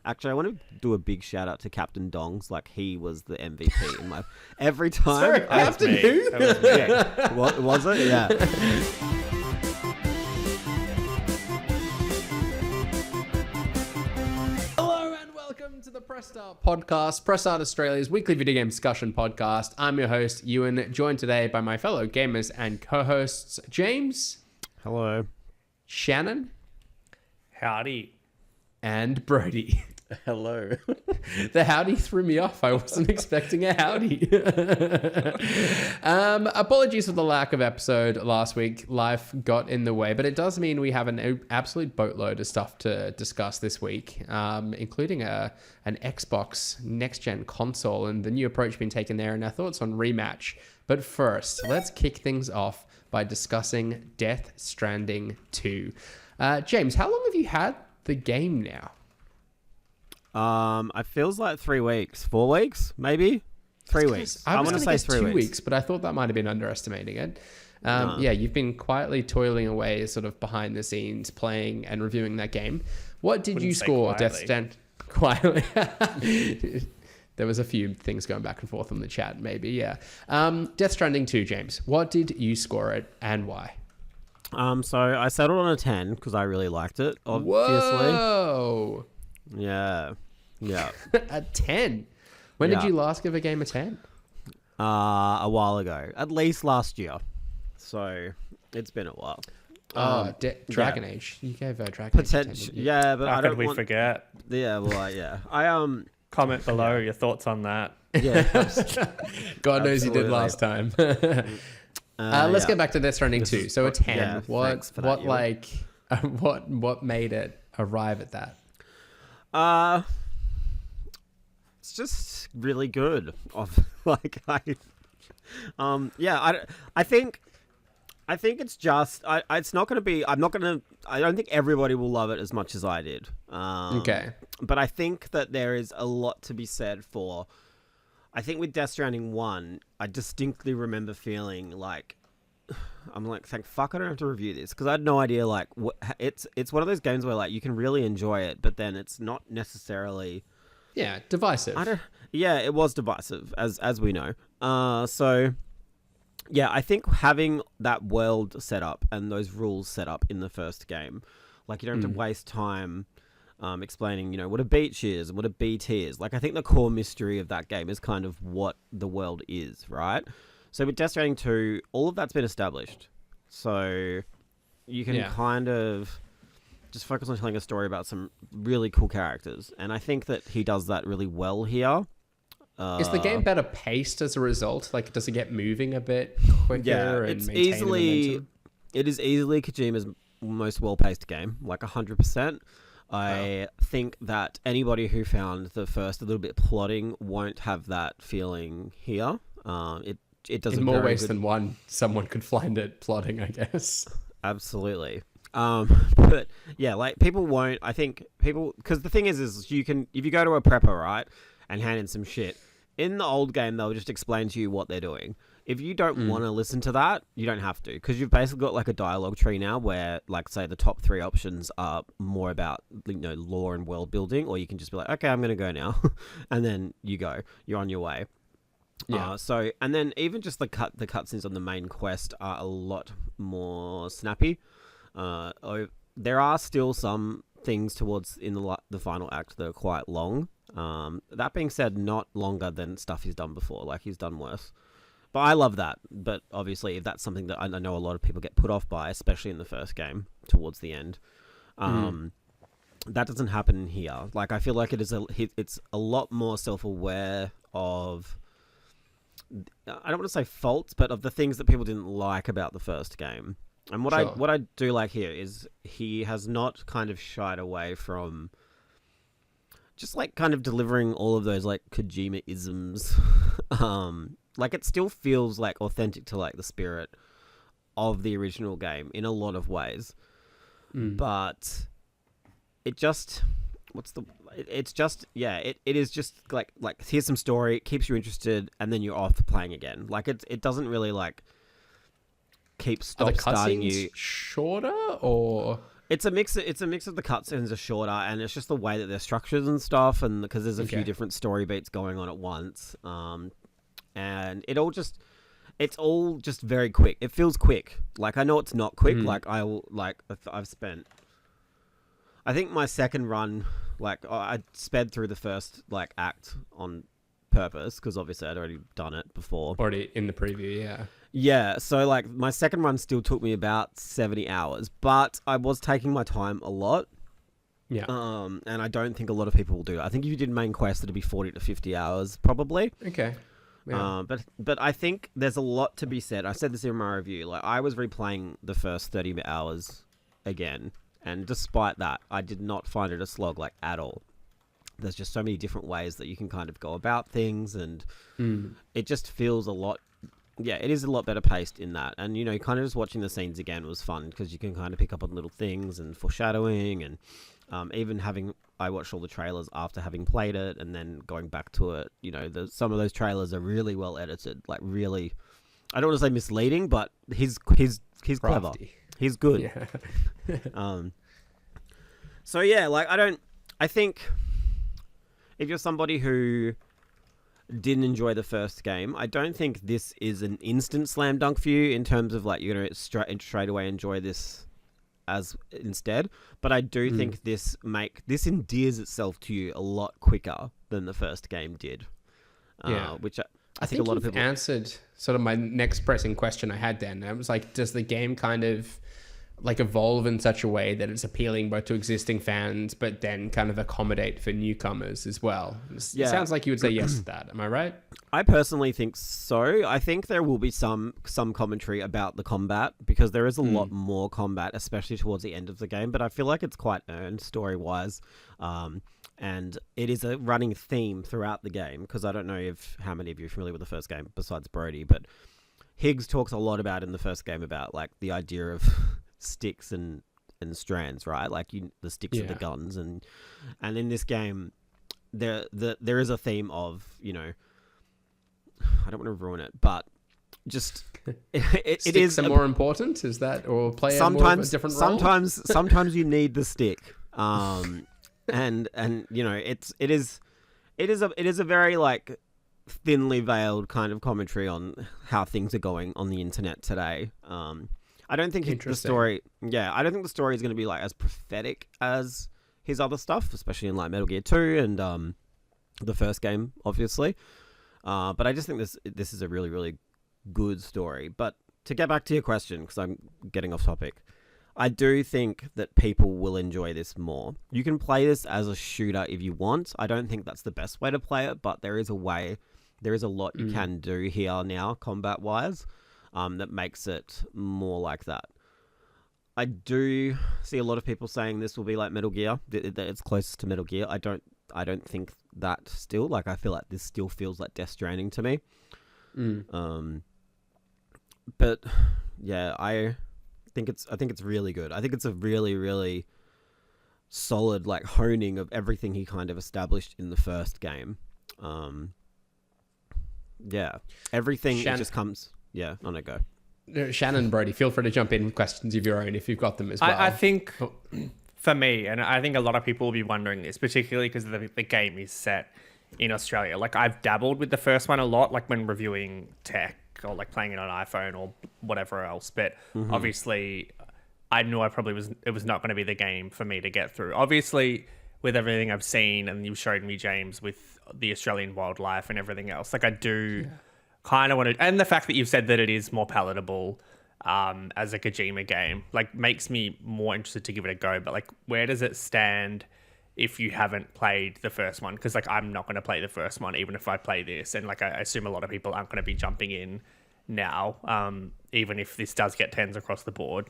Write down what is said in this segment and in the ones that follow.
Actually, I want to do a big shout out to Captain Dongs. Like, he was the MVP in my every time. Sorry, Captain who? That was me. Yeah. What was it? Yeah. Hello and welcome to the Press Start podcast, Press Start Australia's weekly video game discussion podcast. I'm your host, Ewan, joined today by my fellow gamers and co-hosts, James, Hello. Shannon, Howdy. and Brodie. Hello. The howdy threw me off. I wasn't expecting a howdy. Apologies for the lack of episode last week. Life got in the way, but it does mean we have an absolute boatload of stuff to discuss this week, including an Xbox next-gen console and the new approach being taken there and our thoughts on Rematch. But first, let's kick things off by discussing Death Stranding 2. James, how long have you had the game now? It feels like 3 weeks, 4 weeks, maybe 3 weeks. I was want to going say to guess 3 2 weeks. weeks, but I thought that might have been underestimating it. No. Yeah, you've been quietly toiling away, sort of behind the scenes, playing and reviewing that game. What did Wouldn't you say score, quietly. Death Stranding? Quietly. There was a few things going back and forth on the chat, maybe, yeah. Death Stranding 2, James. What did you score it and why? So I settled on a 10 because I really liked it, obviously. Whoa! Yeah. A 10? When did Yeah. you last give a game a 10? A while ago, at least last year. So it's been a while. Dragon Age. You gave Dragon Age a 10, Potential, didn't you? yeah, but How I could don't we want. forget? Yeah, well, yeah. I Comment below your thoughts on that. yeah. God knows you did Absolutely. last time. Let's get back to Death Stranding 2. So a 10. yeah, thanks for that, What made it arrive at that? It's just really good. I think it's just. It's not going to be. I don't think everybody will love it as much as I did. Okay. But I think that there is a lot to be said for. I think with Death Stranding 1, I distinctly remember feeling like, I'm like, thank fuck I don't have to review this, because I had no idea, like, it's one of those games where, like, you can really enjoy it, but then it's not necessarily... Yeah, divisive. Yeah, it was divisive, as we know. So, yeah, I think having that world set up and those rules set up in the first game, like, you don't have to waste time... explaining, what a beach is and what a beat is. Like, I think the core mystery of that game is kind of what the world is, right? So with Death Stranding 2, all of that's been established. So you can kind of just focus on telling a story about some really cool characters. And I think that he does that really well here. Is the game better paced as a result? Like, does it get moving a bit quicker? Yeah, and it's maintain the easily... momentum? It is easily Kojima's most well-paced game, like 100%. I think that anybody who found the first a little bit plotting won't have that feeling here. It does In a more very ways good... than one, someone could find it plotting, I guess. Absolutely. But yeah, like, people won't. I think people, because the thing is you can, if you go to a prepper, right, and hand in some shit, in the old game they'll just explain to you what they're doing. If you don't want to listen to that, you don't have to, because you've basically got like a dialogue tree now where, like, say the top 3 options are more about, lore and world building, or you can just be like, okay, I'm going to go now. And then you're on your way. Yeah. And then even just the cutscenes on the main quest are a lot more snappy. There are still some things towards in the final act that are quite long. That being said, not longer than stuff he's done before. Like, he's done worse. But I love that. But obviously, if that's something that I know a lot of people get put off by, especially in the first game towards the end, that doesn't happen here. Like, I feel like it's a lot more self-aware of, I don't want to say faults, but of the things that people didn't like about the first game. And what I do like here is he has not kind of shied away from just, like, kind of delivering all of those, like, Kojima-isms. Like, it still feels, like, authentic to, like, the spirit of the original game in a lot of ways. But it just... It's just... Yeah, it is just, like, here's some story, it keeps you interested, and then you're off playing again. Like, it doesn't really, like, Are the starting you... cutscenes shorter, or... It's a mix. It's a mix of the cutscenes are shorter, and it's just the way that they're structured and stuff, and because there's a few different story beats going on at once. And it's all just very quick. It feels quick. Like I know it's not quick. I've spent. I think my second run, I sped through the first act on purpose because obviously I'd already done it before. Already in the preview, yeah. Yeah, so my second run still took me about 70 hours, but I was taking my time a lot. Yeah. And I don't think a lot of people will do it. I think if you did main quest, it'd be 40 to 50 hours probably. Okay. Yeah. But I think there's a lot to be said. I said this in my review. I was replaying the first 30 hours again, and despite that, I did not find it a slog at all. There's just so many different ways that you can kind of go about things, and it just feels a lot. Yeah, it is a lot better paced in that. And, kind of just watching the scenes again was fun because you can kind of pick up on little things and foreshadowing. And I watched all the trailers after having played it and then going back to it. Some of those trailers are really well edited. Really, I don't want to say misleading, but he's clever. He's good. Yeah. So, yeah, I think if you're somebody who didn't enjoy the first game, I don't think this is an instant slam dunk for you in terms of you're going to straight away enjoy this as instead. But I do think this endears itself to you a lot quicker than the first game did. Which I think a lot of people answered sort of my next pressing question I had then. I was does the game kind of evolve in such a way that it's appealing both to existing fans, but then kind of accommodate for newcomers as well? It sounds like you would say yes to that. Am I right? I personally think so. I think there will be some commentary about the combat because there is a lot more combat, especially towards the end of the game. But I feel like it's quite earned story-wise, and it is a running theme throughout the game. Because I don't know how many of you are familiar with the first game besides Brodie, but Higgs talks a lot about in the first game about the idea of sticks and strands, right? The sticks of the guns, and in this game there is a theme of I don't want to ruin it, but just it is more important. Is that or play more of a different role? Sometimes you need the stick, and it is a very thinly veiled kind of commentary on how things are going on the internet today. I don't think the story. Yeah, I don't think the story is going to be as prophetic as his other stuff, especially in Metal Gear 2 and the first game, obviously. But I just think this is a really, really good story. But to get back to your question, because I'm getting off topic, I do think that people will enjoy this more. You can play this as a shooter if you want. I don't think that's the best way to play it, but there is a way. There is a lot you can do here now, combat-wise. That makes it more like that. I do see a lot of people saying this will be like Metal Gear, that it's closest to Metal Gear. I don't think that still. I feel like this still feels like Death Stranding to me. But yeah, I think it's really good. I think it's a really, really solid honing of everything he kind of established in the first game. Yeah, everything just comes. Yeah, on a go. Shannon, Brodie, feel free to jump in with questions of your own if you've got them as well. I think for me, and I think a lot of people will be wondering this, particularly because the game is set in Australia. I've dabbled with the first one a lot, when reviewing tech or playing it on iPhone or whatever else. But obviously, I knew it was not going to be the game for me to get through. Obviously, with everything I've seen and you've showed me, James, with the Australian wildlife and everything else, I do. Yeah. Kind of want to, and the fact that you've said that it is more palatable as a Kojima game, makes me more interested to give it a go. But where does it stand if you haven't played the first one? Because I'm not going to play the first one, even if I play this, and I assume a lot of people aren't going to be jumping in now, even if this does get 10s across the board.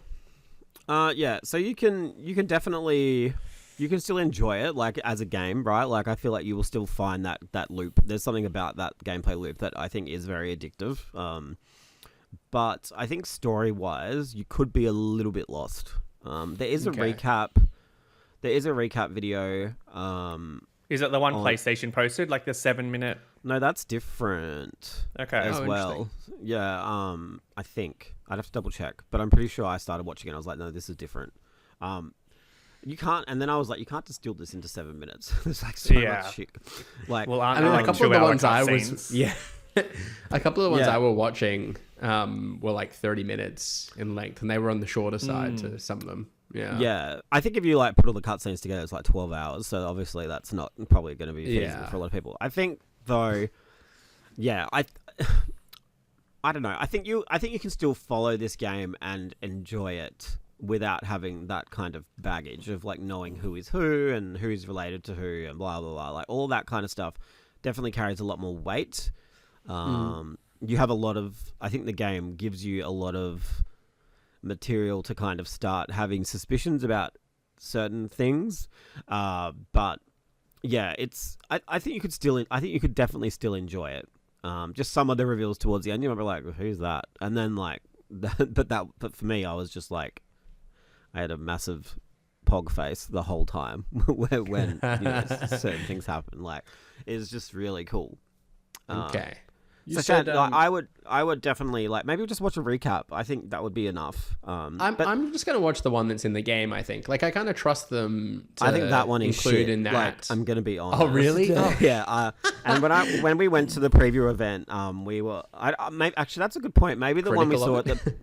Yeah. So you can definitely. You can still enjoy it, as a game, right? I feel like you will still find that loop. There's something about that gameplay loop that I think is very addictive. But I think story-wise, you could be a little bit lost. There is a recap. There is a recap video. Is it the one PlayStation posted, the 7-minute? No, that's different. Okay. As well. Yeah. I think I'd have to double check, but I'm pretty sure I started watching it. I was like, no, this is different. You can't, and then I was like, you can't distill this into 7 minutes. There's like so much shit. Like, well, I mean, a couple of the ones I was, yeah, a couple of the ones I were watching were like 30 minutes in length, and they were on the shorter side to some of them. Yeah. Yeah. I think if you like put all the cutscenes together, it's like 12 hours. So obviously that's not probably going to be feasible for a lot of people. I think though, I don't know. I think you can still follow this game and enjoy it without having that kind of baggage of like knowing who is who and who's related to who and blah blah blah. Like all that kind of stuff definitely carries a lot more weight. You have a lot of. I think the game gives you a lot of material to kind of start having suspicions about certain things. But yeah, it's. I think you could still. I think you could definitely still enjoy it. Just some of the reveals towards the end, you might be like, "Who's that?" And then like, but for me, I was just like, I had a massive pog face the whole time when certain things happen. Like, it's just really cool. Okay. You said, I would definitely like maybe just watch a recap. I think that would be enough. I'm just gonna watch the one that's in the game. I think I kind of trust them. To I think that one is include shit. in that. Like, I'm gonna be honest. Oh really? Yeah. And when we went to the preview event, we were. Actually, that's a good point. Maybe the one we saw at the.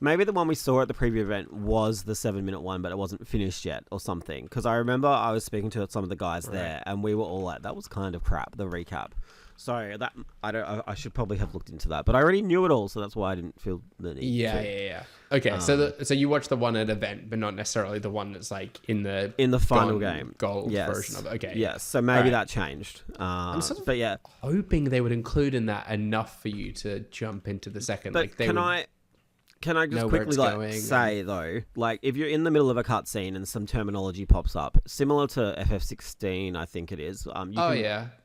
Maybe the one we saw at the preview event was the 7-minute one, but it wasn't finished yet or something. Because I remember I was speaking to some of the guys there, and we were all like, "That was kind of crap." The recap. So that I should probably have looked into that, but I already knew it all, so that's why I didn't feel the need. Yeah. Okay, so you watched the one at event, but not necessarily the one that's like in the final game gold version of it. Okay, yes. So maybe that changed. I'm sort of but yeah, hoping they would include in that enough for you to jump into the second. But can I just quickly say though, like if you're in the middle of a cutscene and some terminology pops up, similar to FF16, I think it is.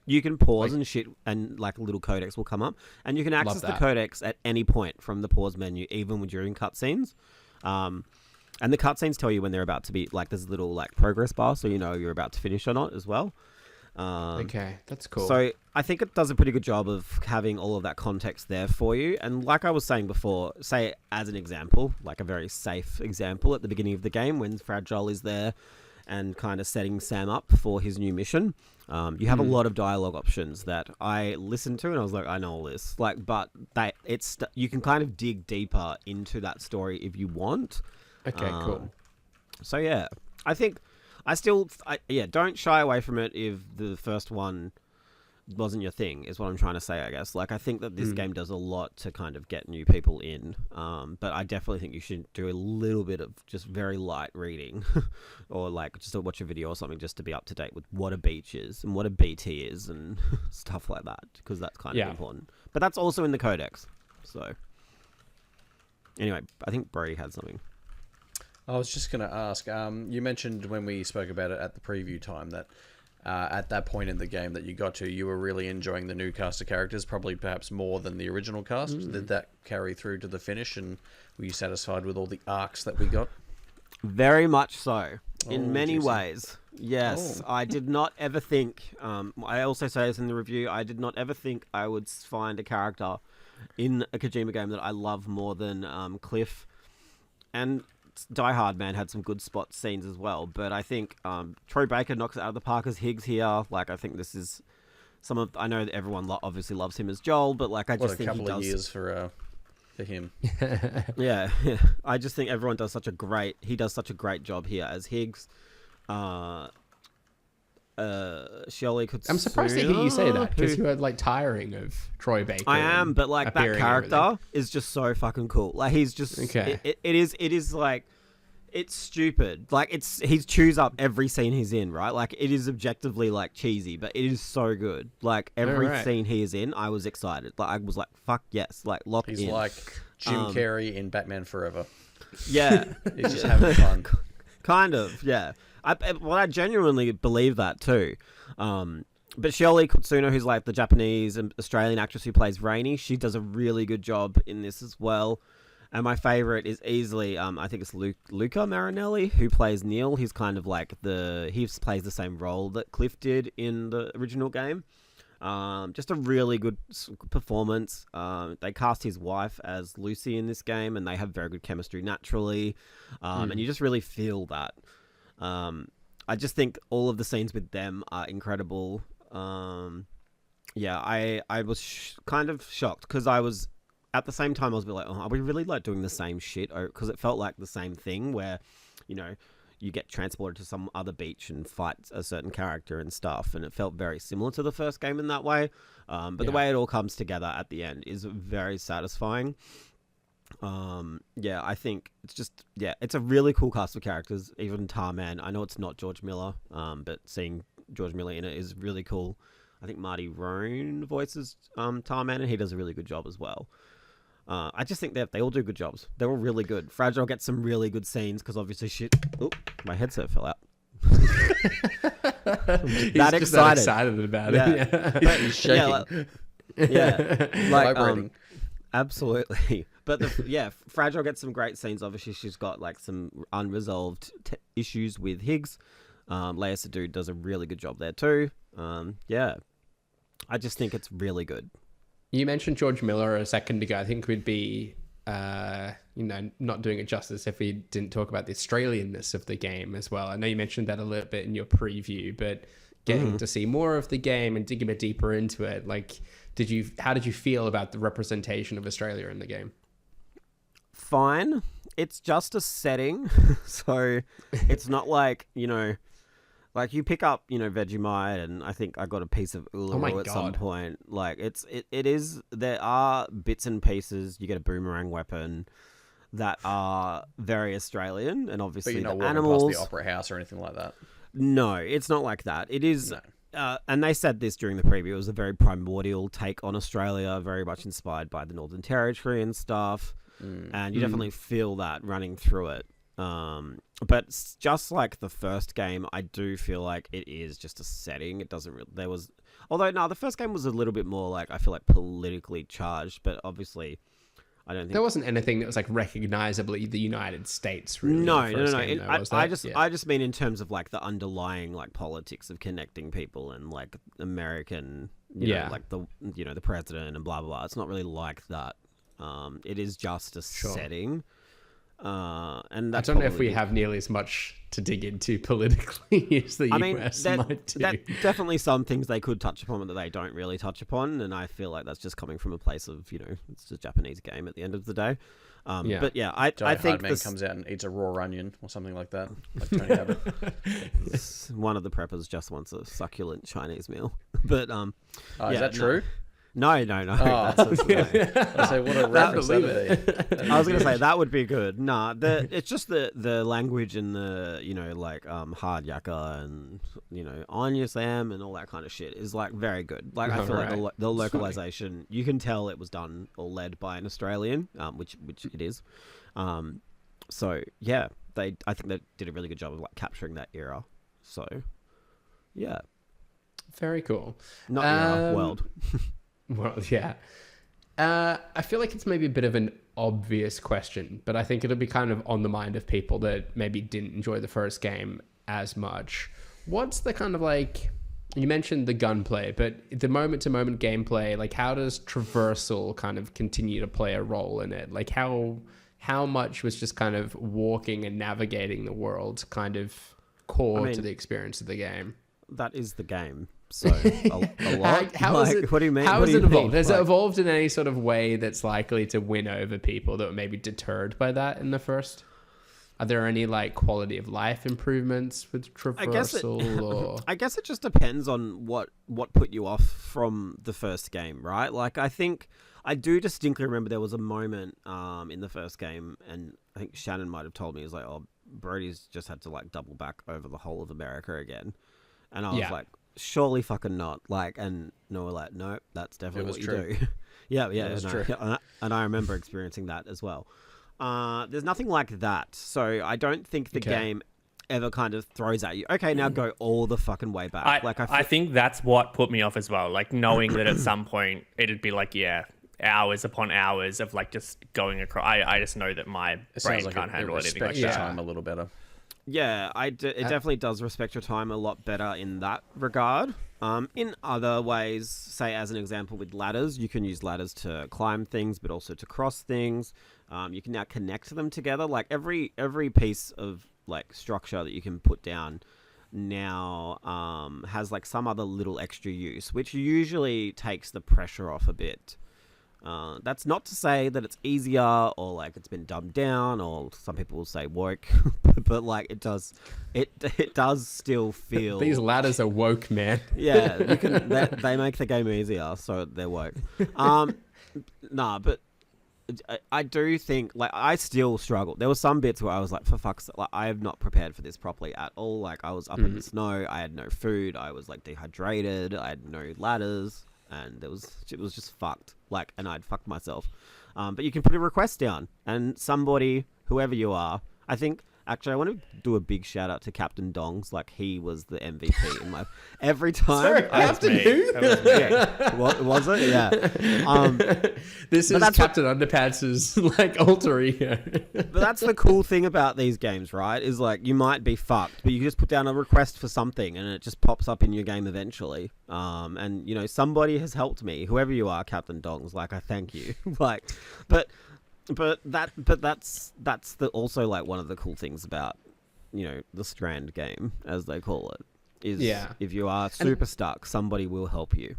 You can pause and shit, and like a little codex will come up, and you can access the codex at any point from the pause menu, even during cutscenes. And the cutscenes tell you when they're about to be like there's a little like progress bar, so you know you're about to finish or not as well. Okay, that's cool. So I think it does a pretty good job of having all of that context there for you. And like I was saying before, say as an example, like a very safe example at the beginning of the game when Fragile is there and kind of setting Sam up for his new mission. You have a lot of dialogue options that I listened to and I was like, I know all this. Like, but you can kind of dig deeper into that story if you want. Okay, cool. So yeah, I think don't shy away from it if the first one wasn't your thing, is what I'm trying to say, I guess. Like, I think that this game does a lot to kind of get new people in. But I definitely think you should do a little bit of just very light reading or like just watch a video or something just to be up to date with what a beach is and what a BT is and stuff like that, because that's kind of important. But that's also in the codex. So anyway, I think Brodie had something. I was just going to ask, you mentioned when we spoke about it at the preview time that at that point in the game that you got to, you were really enjoying the new cast of characters, probably perhaps more than the original cast. Did that carry through to the finish, and were you satisfied with all the arcs that we got? Very much so. In many ways. Yes. I did not ever think, I also say this in the review, I did not ever think I would find a character in a Kojima game that I love more than Cliff. And Die Hard Man had some good spot scenes as well, but I think Troy Baker knocks it out of the park as Higgs here. Like, I think this is I know that everyone obviously loves him as Joel, but like I just think he does. What a couple of years for him. Yeah. I just think everyone does such a great job here as Higgs. Shioli Kutsuna. I'm surprised to hear you say that, because you are like tiring of Troy Baker. I am, but like that character is just so fucking cool. Like he's just okay. It is like it's stupid. Like he chews up every scene he's in, right? Like it is objectively like cheesy, but it is so good. Like every scene he is in, I was excited. Like I was like, fuck yes, like lock in. He's like Jim Carrey in Batman Forever. Yeah, he's just having fun. Kind of, yeah. I genuinely believe that too. But Shioli Kutsuna, who's like the Japanese and Australian actress who plays Rainey, she does a really good job in this as well. And my favorite is easily, I think it's Luca Marinelli, who plays Neil. He's kind of like he plays the same role that Cliff did in the original game. Just a really good performance. They cast his wife as Lucy in this game, and they have very good chemistry naturally. And you just really feel that. I just think all of the scenes with them are incredible. Yeah, I was kind of shocked because I was at the same time I was a bit like, oh, are we really like doing the same shit? Because it felt like the same thing where, you know, you get transported to some other beach and fight a certain character and stuff, and it felt very similar to the first game in that way. But the way it all comes together at the end is very satisfying. Yeah, I think it's just, it's a really cool cast of characters. Even Tarman, I know it's not George Miller, but seeing George Miller in it is really cool. I think Marty Roan voices Tarman, and he does a really good job as well. I just think they all do good jobs. They're all really good. Fragile gets some really good scenes because obviously my headset fell out. That excited about it. Yeah. He's shaking. Vibrating. Absolutely. But Fragile gets some great scenes. Obviously, she's got like some unresolved issues with Higgs. Leia Sadu does a really good job there too. I just think it's really good. You mentioned George Miller a second ago. I think we'd be, not doing it justice if we didn't talk about the Australianness of the game as well. I know you mentioned that a little bit in your preview, but getting to see more of the game and dig a bit deeper into it, like, how did you feel about the representation of Australia in the game? Fine. It's just a setting, so it's not like, like you pick up, Vegemite, and I think I got a piece of Uluru at some point. Like it is. There are bits and pieces. You get a boomerang weapon that are very Australian, and obviously but you're not the walking animals. past the Opera House or anything like that. No, it's not like that. It is. No. And they said this during the preview. It was a very primordial take on Australia, very much inspired by the Northern Territory and stuff. And you definitely feel that running through it. But just like the first game, I do feel like it is just a setting. It doesn't really, the first game was a little bit more like, I feel like politically charged, but obviously I don't think there wasn't anything that was like recognizably the United States. Really, no. I just mean in terms of like the underlying like politics of connecting people and like American, like the president and blah blah blah. It's not really like that. It is just a setting. And I don't know if we have nearly as much to dig into politically as the US might do. That definitely some things they could touch upon that they don't really touch upon, and I feel like that's just coming from a place of, it's a Japanese game at the end of the day. But yeah, I think Hardman comes out and eats a raw onion or something like that, like Tony Abbott. One of the preppers just wants a succulent Chinese meal. But is that true? No. I say what a reference that would be. I was going to say that would be good. Nah, it's just the language and the hard yakka and Anya Sam and all that kind of shit is like very good. Like I feel like the localization, you can tell it was done or led by an Australian, which it is. So yeah, I think they did a really good job of like capturing that era. So yeah, very cool. Not era, world. Well, yeah. I feel like it's maybe a bit of an obvious question, but I think it'll be kind of on the mind of people that maybe didn't enjoy the first game as much. What's the kind of like, you mentioned the gunplay, but the moment-to-moment gameplay, like how does traversal kind of continue to play a role in it? Like how much was just kind of walking and navigating the world kind of core to the experience of the game? That is the game. So a lot. What do you mean? How has it evolved? Has it evolved in any sort of way that's likely to win over people that were maybe deterred by that in the first? Are there any like quality of life improvements with traversal? I guess it just depends on what put you off from the first game, right? Like I think I do distinctly remember there was a moment in the first game, and I think Shannon might have told me, it was like, oh, Brodie's just had to like double back over the whole of America again, and I was like, surely fucking not. Like, and no, we're like, no, that's definitely what you do. yeah, true. And I remember experiencing that as well. There's nothing like that, so I don't think the game ever kind of throws at you, okay, now go all the fucking way back. I think that's what put me off as well. Like knowing that at some point it'd be like, hours upon hours of like just going across. I just know that my brain can't handle anything like that. Time a little better. Yeah, it definitely does respect your time a lot better in that regard. In other ways, say as an example with ladders, you can use ladders to climb things, but also to cross things. You can now connect them together. Like every piece of like structure that you can put down now has like some other little extra use, which usually takes the pressure off a bit. That's not to say that it's easier or like it's been dumbed down, or some people will say woke, but like it does still feel. These ladders are woke, man. Yeah, they make the game easier, so they're woke. Nah, but I do think like I still struggle. There were some bits where I was like, for fuck's sake, like I have not prepared for this properly at all. Like I was up in the snow, I had no food, I was like dehydrated, I had no ladders, and it was just fucked. Like, and I'd fucked myself. But you can put a request down, and somebody, whoever you are, I think. Actually, I want to do a big shout out to Captain Dongs. Like, he was the MVP in my every time. Sorry, Captain who? What was it? Yeah. This is Captain Underpants' like alter ego. But that's the cool thing about these games, right? Is like you might be fucked, but you just put down a request for something, and it just pops up in your game eventually. And you know, somebody has helped me. Whoever you are, Captain Dongs. Like, I thank you. Like, But that's also like one of the cool things about, you know, the Strand game, as they call it, is if you are super stuck, somebody will help you.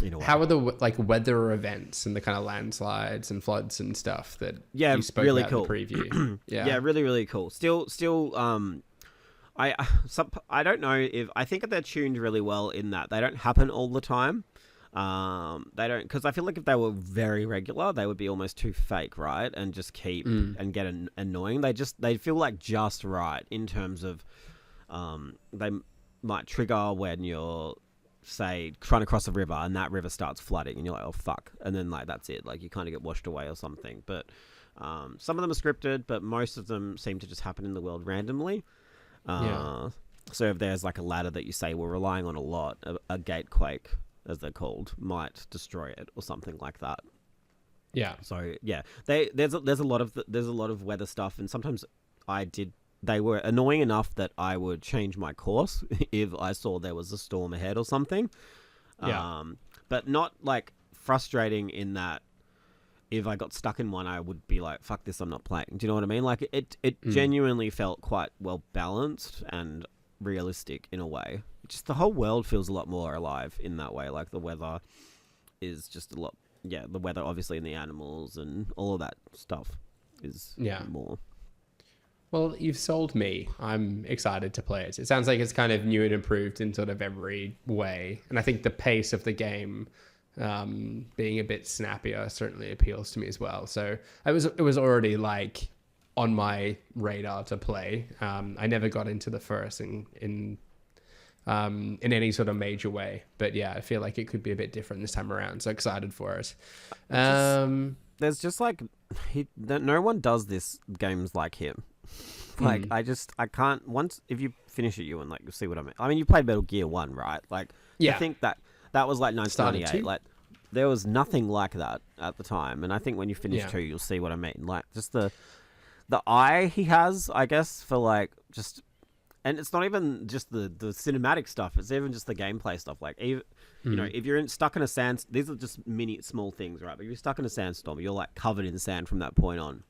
In a way. How are the like weather events and the kind of landslides and floods and stuff that you spoke really about cool. in the preview? Yeah, really, really cool. Still, I don't know if I think they're tuned really well in that they don't happen all the time. They don't, because I feel like if they were very regular, they would be almost too fake, right? And just keep and get annoying. They feel like just right in terms of they might trigger when you're, say, trying to cross a river and that river starts flooding and you're like, oh fuck, and then like that's it, like you kind of get washed away or something. But some of them are scripted, but most of them seem to just happen in the world randomly. So if there's like a ladder that you say we're relying on a lot, a gatequake, as they're called, might destroy it or something like that. Yeah. So yeah, there's a lot of weather stuff, and sometimes they were annoying enough that I would change my course if I saw there was a storm ahead or something. Yeah. But not like frustrating in that if I got stuck in one, I would be like, fuck this, I'm not playing. Do you know what I mean? Like it genuinely felt quite well balanced and realistic in a way. Just the whole world feels a lot more alive in that way. Like the weather is just a lot. Yeah, the weather obviously, and the animals and all of that stuff is more. Well, you've sold me. I'm excited to play it. It sounds like it's kind of new and improved in sort of every way, and I think the pace of the game being a bit snappier certainly appeals to me as well. So it was already like on my radar to play. I never got into the first in any sort of major way, but yeah, I feel like it could be a bit different this time around. So excited for it. There's just like no one does this games like him. Like I can't. Once if you finish it, you'll see what I mean. I mean, you played Metal Gear 1, right? Like I think that was like 1998. Like there was nothing like that at the time, and I think when you finish 2, you'll see what I mean. Like just the eye he has, I guess, for like just. And it's not even just the cinematic stuff. It's even just the gameplay stuff. Like, even, you know, if you're stuck in a sand... These are just small things, right? But if you're stuck in a sandstorm, you're, like, covered in sand from that point on.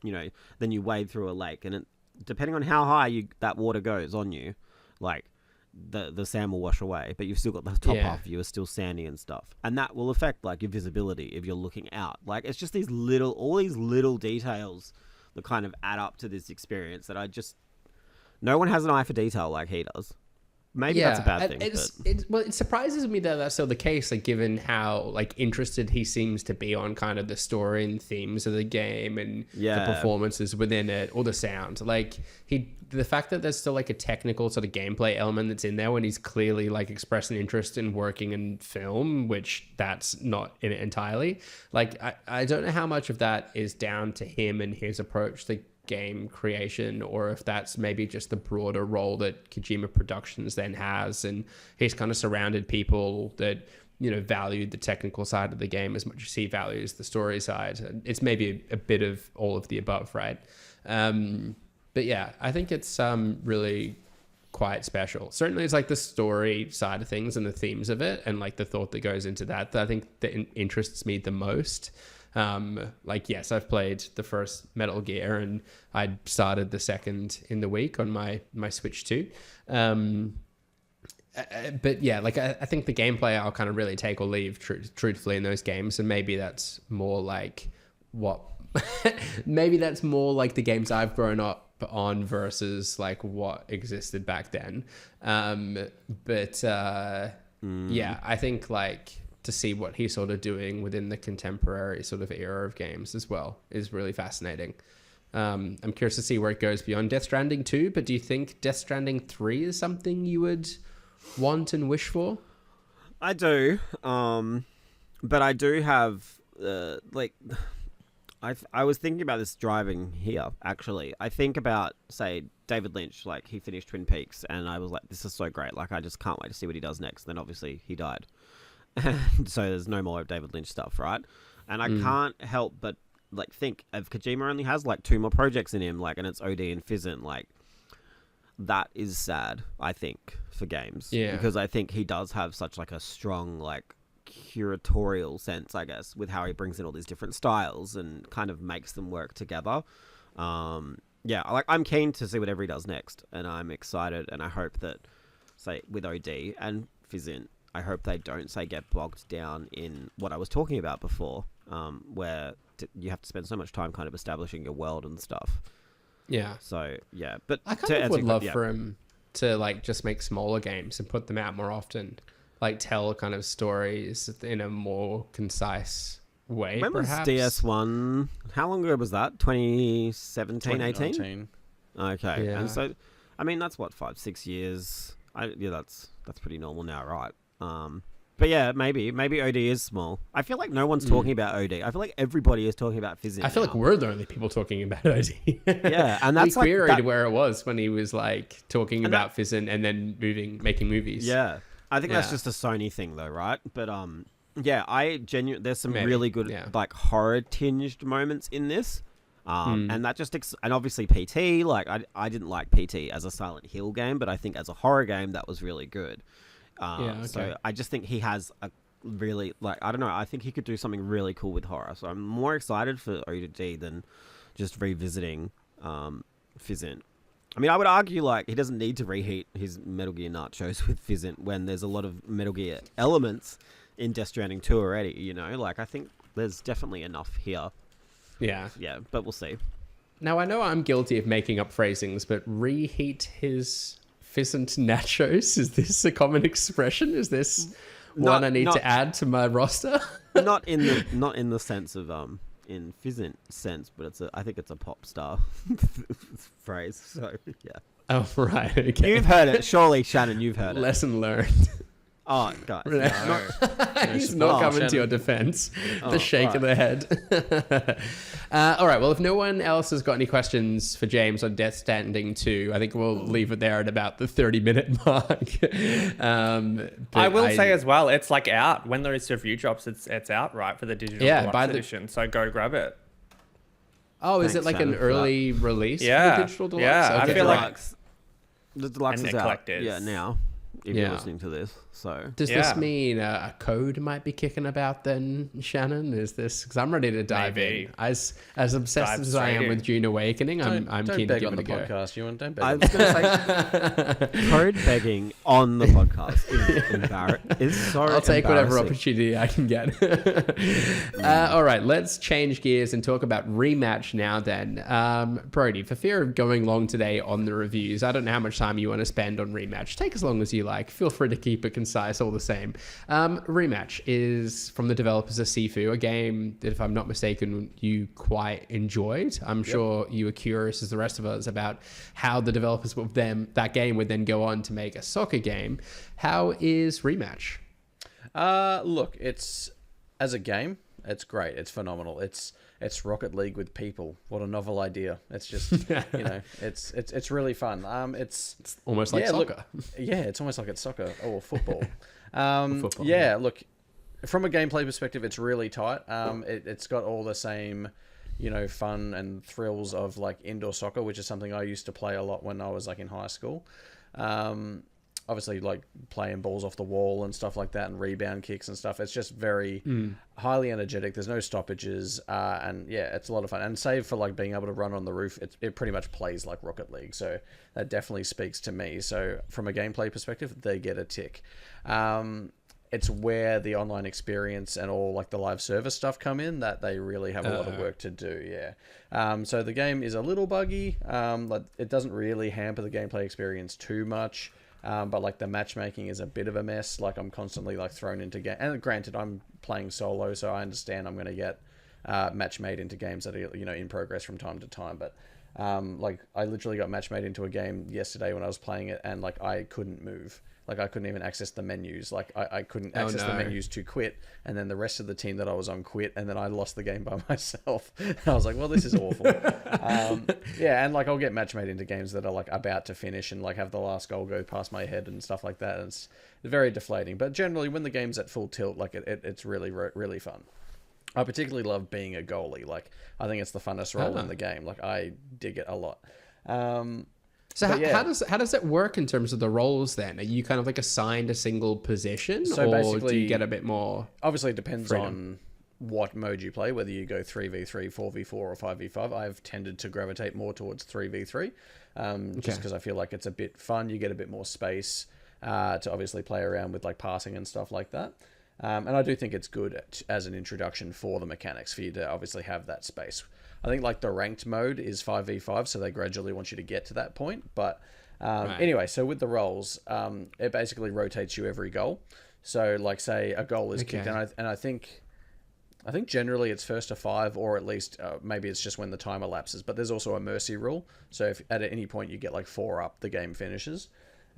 You know, then you wade through a lake. And depending on how high that water goes on you, like, the sand will wash away. But you've still got the top half of you is still sandy and stuff. And that will affect, like, your visibility if you're looking out. Like, it's just all these little details that kind of add up to this experience that I just... No one has an eye for detail like he does. Maybe that's a bad thing. Well, it surprises me that that's still the case, like given how like interested he seems to be on kind of the story and themes of the game and the performances within it, or the sound. Like the fact that there's still like a technical sort of gameplay element that's in there when he's clearly like expressed an interest in working in film, which that's not in it entirely. Like I don't know how much of that is down to him and his approach to game creation, or if that's maybe just the broader role that Kojima Productions then has, and he's kind of surrounded people that, you know, value the technical side of the game as much as he values the story side. It's maybe a bit of all of the above, right? But yeah, I think it's really quite special. Certainly it's like the story side of things and the themes of it and like the thought that goes into that I think that interests me the most. Like, yes, I've played the first Metal Gear, and I started the second in the week on my Switch 2. But yeah, like I think the gameplay I'll kind of really take or leave truthfully in those games, and maybe that's more like maybe that's more like the games I've grown up on versus like what existed back then. Yeah, I think like to see what he's sort of doing within the contemporary sort of era of games as well is really fascinating. I'm curious to see where it goes beyond Death Stranding 2, but do you think Death Stranding 3 is something you would want and wish for? I do, but I do have like I was thinking about this driving here. Actually, I think about, say, David Lynch. Like, he finished Twin Peaks, and I was like, this is so great. Like, I just can't wait to see what he does next. Then obviously he died, and so there's no more of David Lynch stuff, right? And I can't help but like think if Kojima only has like 2 more projects in him, like, and it's OD and Fizzin', like, that is sad, I think, for games. Yeah. Because I think he does have such like a strong like curatorial sense, I guess, with how he brings in all these different styles and kind of makes them work together. Yeah, like, I'm keen to see whatever he does next, and I'm excited, and I hope that, say, with OD and Fizzin', I hope they don't, say, get bogged down in what I was talking about before, where you have to spend so much time kind of establishing your world and stuff. Yeah. So, yeah. But I kind of would love for him to, like, just make smaller games and put them out more often. Like, tell kind of stories in a more concise way, when perhaps. was DS1? How long ago was that? 2017, 18? Okay. Yeah. And so, I mean, that's what, 5-6 years. That's pretty normal now, right? But yeah, maybe OD is small. I feel like no one's talking about OD. I feel like everybody is talking about Fizzin'. I feel like we're the only people talking about OD. Yeah, and that's we like queried where it was when he was like talking about Fizzin' and then making movies. Yeah, I think that's just a Sony thing, though, right? But yeah, there's some really good like horror tinged moments in this. And that just and obviously PT, like I didn't like PT as a Silent Hill game, but I think as a horror game that was really good. So I just think he has a really, like, I don't know, I think he could do something really cool with horror. So I'm more excited for OD than just revisiting Fizzin'. I mean, I would argue, like, he doesn't need to reheat his Metal Gear nachos with Fizzin' when there's a lot of Metal Gear elements in Death Stranding 2 already, you know? Like, I think there's definitely enough here. Yeah. Yeah, but we'll see. Now, I know I'm guilty of making up phrasings, but reheat his Fizzant nachos? Is this a common expression? Is this one I need to add to my roster? not in the sense of in Fizzant sense, but I think it's a pop star phrase. So yeah. Oh right, okay. You've heard it, surely, Shannon. You've heard it. Lesson learned. Oh, guys. He's not coming to your defense. The shake of the head. All right. Well, if no one else has got any questions for James on Death Stranding 2, I think we'll leave it there at about the 30-minute mark. I will say as well, it's like out. When those review drops, it's out, right, for the digital deluxe edition. So go grab it. Oh, is it like an early release for the digital deluxe? Yeah, okay. I feel like the deluxe is out. Collectors. Yeah, now. If you're listening to this, so does this mean a code might be kicking about then, Shannon? Is this because I'm ready to dive in? As obsessed as I am with Dune Awakening, I'm keen to give it a go. Podcast. You want don't beg I was going to say code begging on the podcast is embarrassing. It's so I'll take whatever opportunity I can get. All right, let's change gears and talk about Rematch now. Then, Brodie, for fear of going long today on the reviews, I don't know how much time you want to spend on Rematch. Take as long as you like. Feel free to keep it concise all the same. Rematch is from the developers of Sifu, a game that, if I'm not mistaken, you quite enjoyed. I'm sure you were curious as the rest of us about how the developers of that game would then go on to make a soccer game. How is Rematch? Look, it's as a game, it's great. It's phenomenal. It's Rocket League with people. What a novel idea. It's just, it's really fun. It's almost like soccer. It's almost like it's soccer or football. Football, look, from a gameplay perspective, it's really tight. It's got all the same, fun and thrills of like indoor soccer, which is something I used to play a lot when I was like in high school. obviously like playing balls off the wall and stuff like that, and rebound kicks and stuff. It's just very highly energetic. There's no stoppages, and yeah, it's a lot of fun. And save for like being able to run on the roof, it pretty much plays like Rocket League. So that definitely speaks to me. So from a gameplay perspective, they get a tick. It's where the online experience and all like the live service stuff come in that they really have a lot of work to do. Yeah. So the game is a little buggy. Like it doesn't really hamper the gameplay experience too much. But like the matchmaking is a bit of a mess. Like I'm constantly like thrown into game. And granted, I'm playing solo, so I understand I'm going to get match made into games that are, you know, in progress from time to time. But like I literally got match made into a game yesterday when I was playing it, and like I couldn't move. Like I couldn't even access the menus. Like I couldn't access the menus to quit, and then the rest of the team that I was on quit, and then I lost the game by myself. And I was like, well, this is awful. Yeah, and like I'll get match made into games that are like about to finish and like have the last goal go past my head and stuff like that. And it's very deflating. But generally, when the game's at full tilt, like it's really really fun. I particularly love being a goalie. Like I think it's the funnest role in the game. Like I dig it a lot. So yeah. how does it work in terms of the roles then? Are you kind of like assigned a single position, So or basically, do you get a bit more? Obviously, it depends freedom? on what mode you play, whether you go 3v3, 4v4, or 5v5. I've tended to gravitate more towards 3v3, just because I feel like it's a bit fun. You get a bit more space to obviously play around with like passing and stuff like that. And I do think it's good as an introduction for the mechanics for you to obviously have that space. I think like the ranked mode is 5v5, so they gradually want you to get to that point. But anyway, so with the roles, it basically rotates you every goal. So like say a goal is kicked, and I think generally it's first to 5, or at least maybe it's just when the time elapses. But there's also a mercy rule, so if at any point you get like 4 up, the game finishes.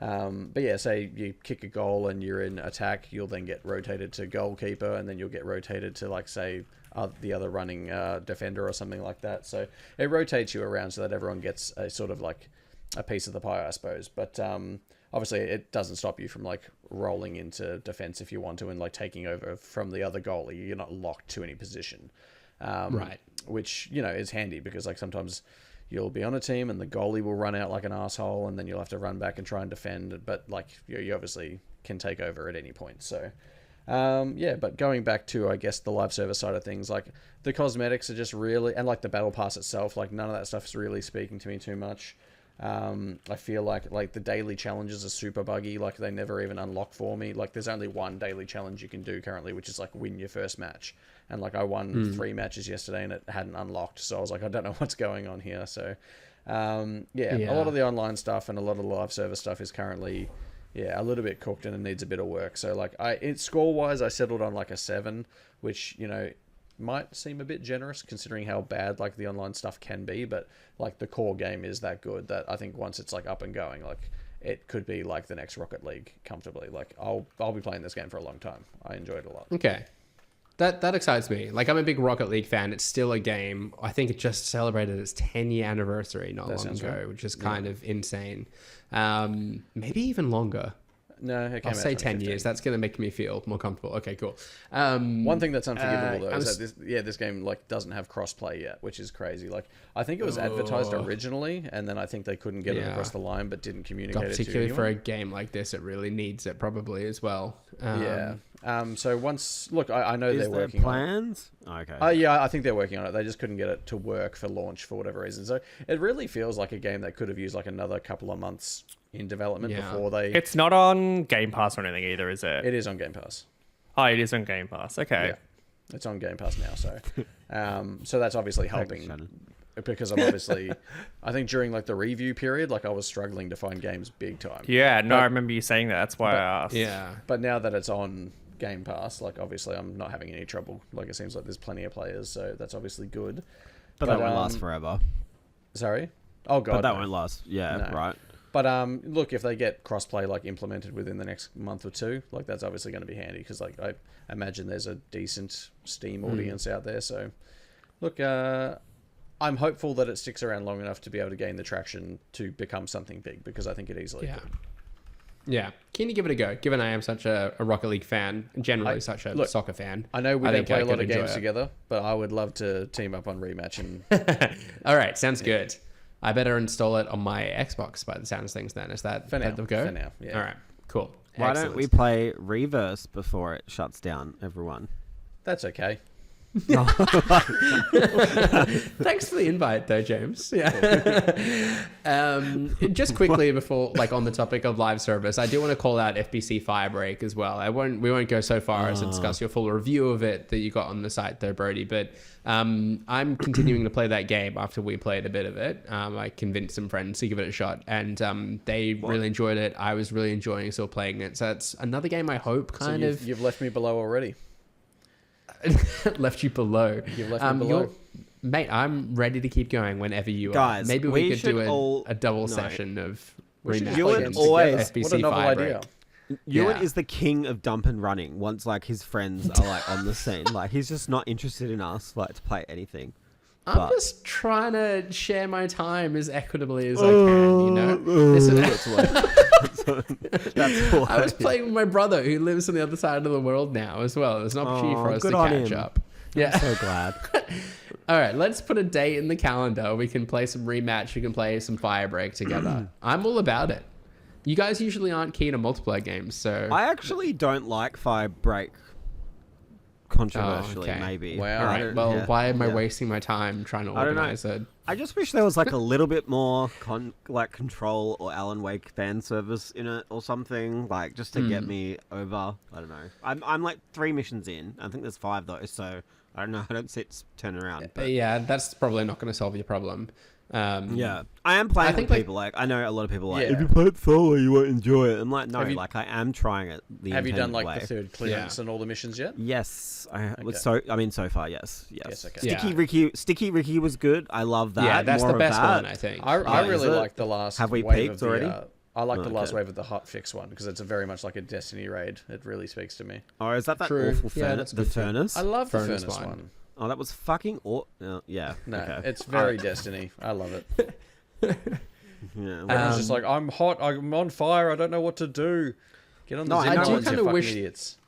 But yeah, say you kick a goal and you're in attack, you'll then get rotated to goalkeeper, and then you'll get rotated to like say the other running defender or something like that. So it rotates you around so that everyone gets a sort of like a piece of the pie, I suppose. But obviously it doesn't stop you from like rolling into defense if you want to, and like taking over from the other goalie. You're not locked to any position, Right. which, you know, is handy because like sometimes you'll be on a team and the goalie will run out like an asshole, and then you'll have to run back and try and defend. But like you obviously can take over at any point. So yeah, but going back to, I guess, the live service side of things, like the cosmetics are just really, and like the battle pass itself, like none of that stuff is really speaking to me too much. I feel like the daily challenges are super buggy. Like they never even unlock for me. Like there's only one daily challenge you can do currently, which is like win your first match. And like I won 3 matches yesterday and it hadn't unlocked. So I was like, I don't know what's going on here. So yeah, a lot of the online stuff and a lot of the live service stuff is currently a little bit cooked and it needs a bit of work. So like score wise, I settled on like a 7, which, you know, might seem a bit generous considering how bad like the online stuff can be, but like the core game is that good that I think once it's like up and going, like it could be like the next Rocket League comfortably. Like I'll be playing this game for a long time. I enjoyed it a lot. Okay. That excites me. Like I'm a big Rocket League fan. It's still a game. I think it just celebrated its 10-year anniversary not long ago, right, which is kind of insane. Maybe even longer. No, it came I'll out say 10 2015. years. That's going to make me feel more comfortable. Okay, cool. One thing that's unforgivable though is that this game like doesn't have crossplay yet, which is crazy. Like I think it was advertised originally, and then I think they couldn't get it across the line, but didn't communicate it to particularly anyone. for a game like this, it really needs it probably as well. So once, look, I know they're working plans? on it. Okay. Yeah, I think they're working on it. They just couldn't get it to work for launch for whatever reason. So it really feels like a game that could have used like another couple of months in development before they... It's not on Game Pass or anything either, is it? It is on Game Pass. Oh, it is on Game Pass. Okay. Yeah. It's on Game Pass now, so so that's obviously helping. Because I'm obviously, I think during like the review period, like I was struggling to find games big time. Yeah, no, I remember you saying that. That's why I asked. Yeah. But now that it's on Game Pass, like obviously I'm not having any trouble. Like it seems like there's plenty of players, so that's obviously good. But that won't last forever. Sorry? Oh god. But that won't last. Yeah, No. right. But look, if they get crossplay like implemented within the next month or two, like that's obviously going to be handy because like I imagine there's a decent Steam audience out there. So look, I'm hopeful that it sticks around long enough to be able to gain the traction to become something big because I think it easily could. Yeah, keen to give it a go. Given I am such a Rocket League fan, generally such a soccer fan. I know we don't think play I a lot could of games enjoy it. together, but I would love to team up on Rematch and All right, sounds good. I better install it on my Xbox by the sounds of things then. Is that for now. the go? For now, yeah. All right, Cool. Why don't we play Reverse before it shuts down, everyone? That's okay. Thanks for the invite, though, James. Yeah. Just quickly before, like, on the topic of live service, I do want to call out FBC Firebreak as well. We won't go so far as to discuss your full review of it that you got on the site, though, Brodie. But I'm continuing to play that game after we played a bit of it. I convinced some friends to give it a shot, and they really enjoyed it. I was really enjoying still playing it. So it's another game I hope You've left me below already. Left you below. You've left me below. Mate, I'm ready to keep going whenever you Guys, are. Maybe we could do a double no. session of Rematch. Ewan always... FBC What a novel idea. Ewan Yeah. is the king of dump and running once, like, his friends are, like, on the scene. Like, he's just not interested in us, like, to play anything. I'm just trying to share my time as equitably as I can, you know? That's why. That's why. I was playing with my brother who lives on the other side of the world now as well. There's an opportunity for us to good on catch him. up. Yeah. I'm so glad. All right, let's put a date in the calendar. We can play some Rematch. We can play some Firebreak together. I'm all about it. You guys usually aren't keen on multiplayer games, so... I actually don't like Firebreak. Controversially, okay. maybe. Wow. All right, well, yeah. why am I Yeah. wasting my time trying to I don't know. organize it? I just wish there was like a little bit more Control or Alan Wake fan service in it or something, like just to get me over. I don't know. I'm like 3 missions in. I think there's 5 though, so I don't know. I don't see it turn around. But Yeah, that's probably not going to solve your problem. yeah, I am playing with people. Like I know a lot of people are like, Yeah. if you play it solo, you won't enjoy it. I'm like, no, Have you- like I am trying it. Have you done intended like way. the third clearance and all the missions yet? Yes, I was Okay. so far, yes. Yes, okay. Sticky Ricky was good. I love that. Yeah, that's More the of best that. one, I think. I is really it? like the last Have we wave peaked of the, already? I like the last Okay. wave of the hotfix one because it's a very much like a Destiny raid. It really speaks to me. Oh, is that True. awful Yeah, furnace? that's The good too. furnace? I love the Furnace furnace one. one. Oh, that was fucking yeah. No, okay. it's very Destiny. I love it. Yeah. Everyone's just like, I'm hot, I'm on fire, I don't know what to do. Get on the No, I Zimmer do ones, you kinda fucking wish- idiots.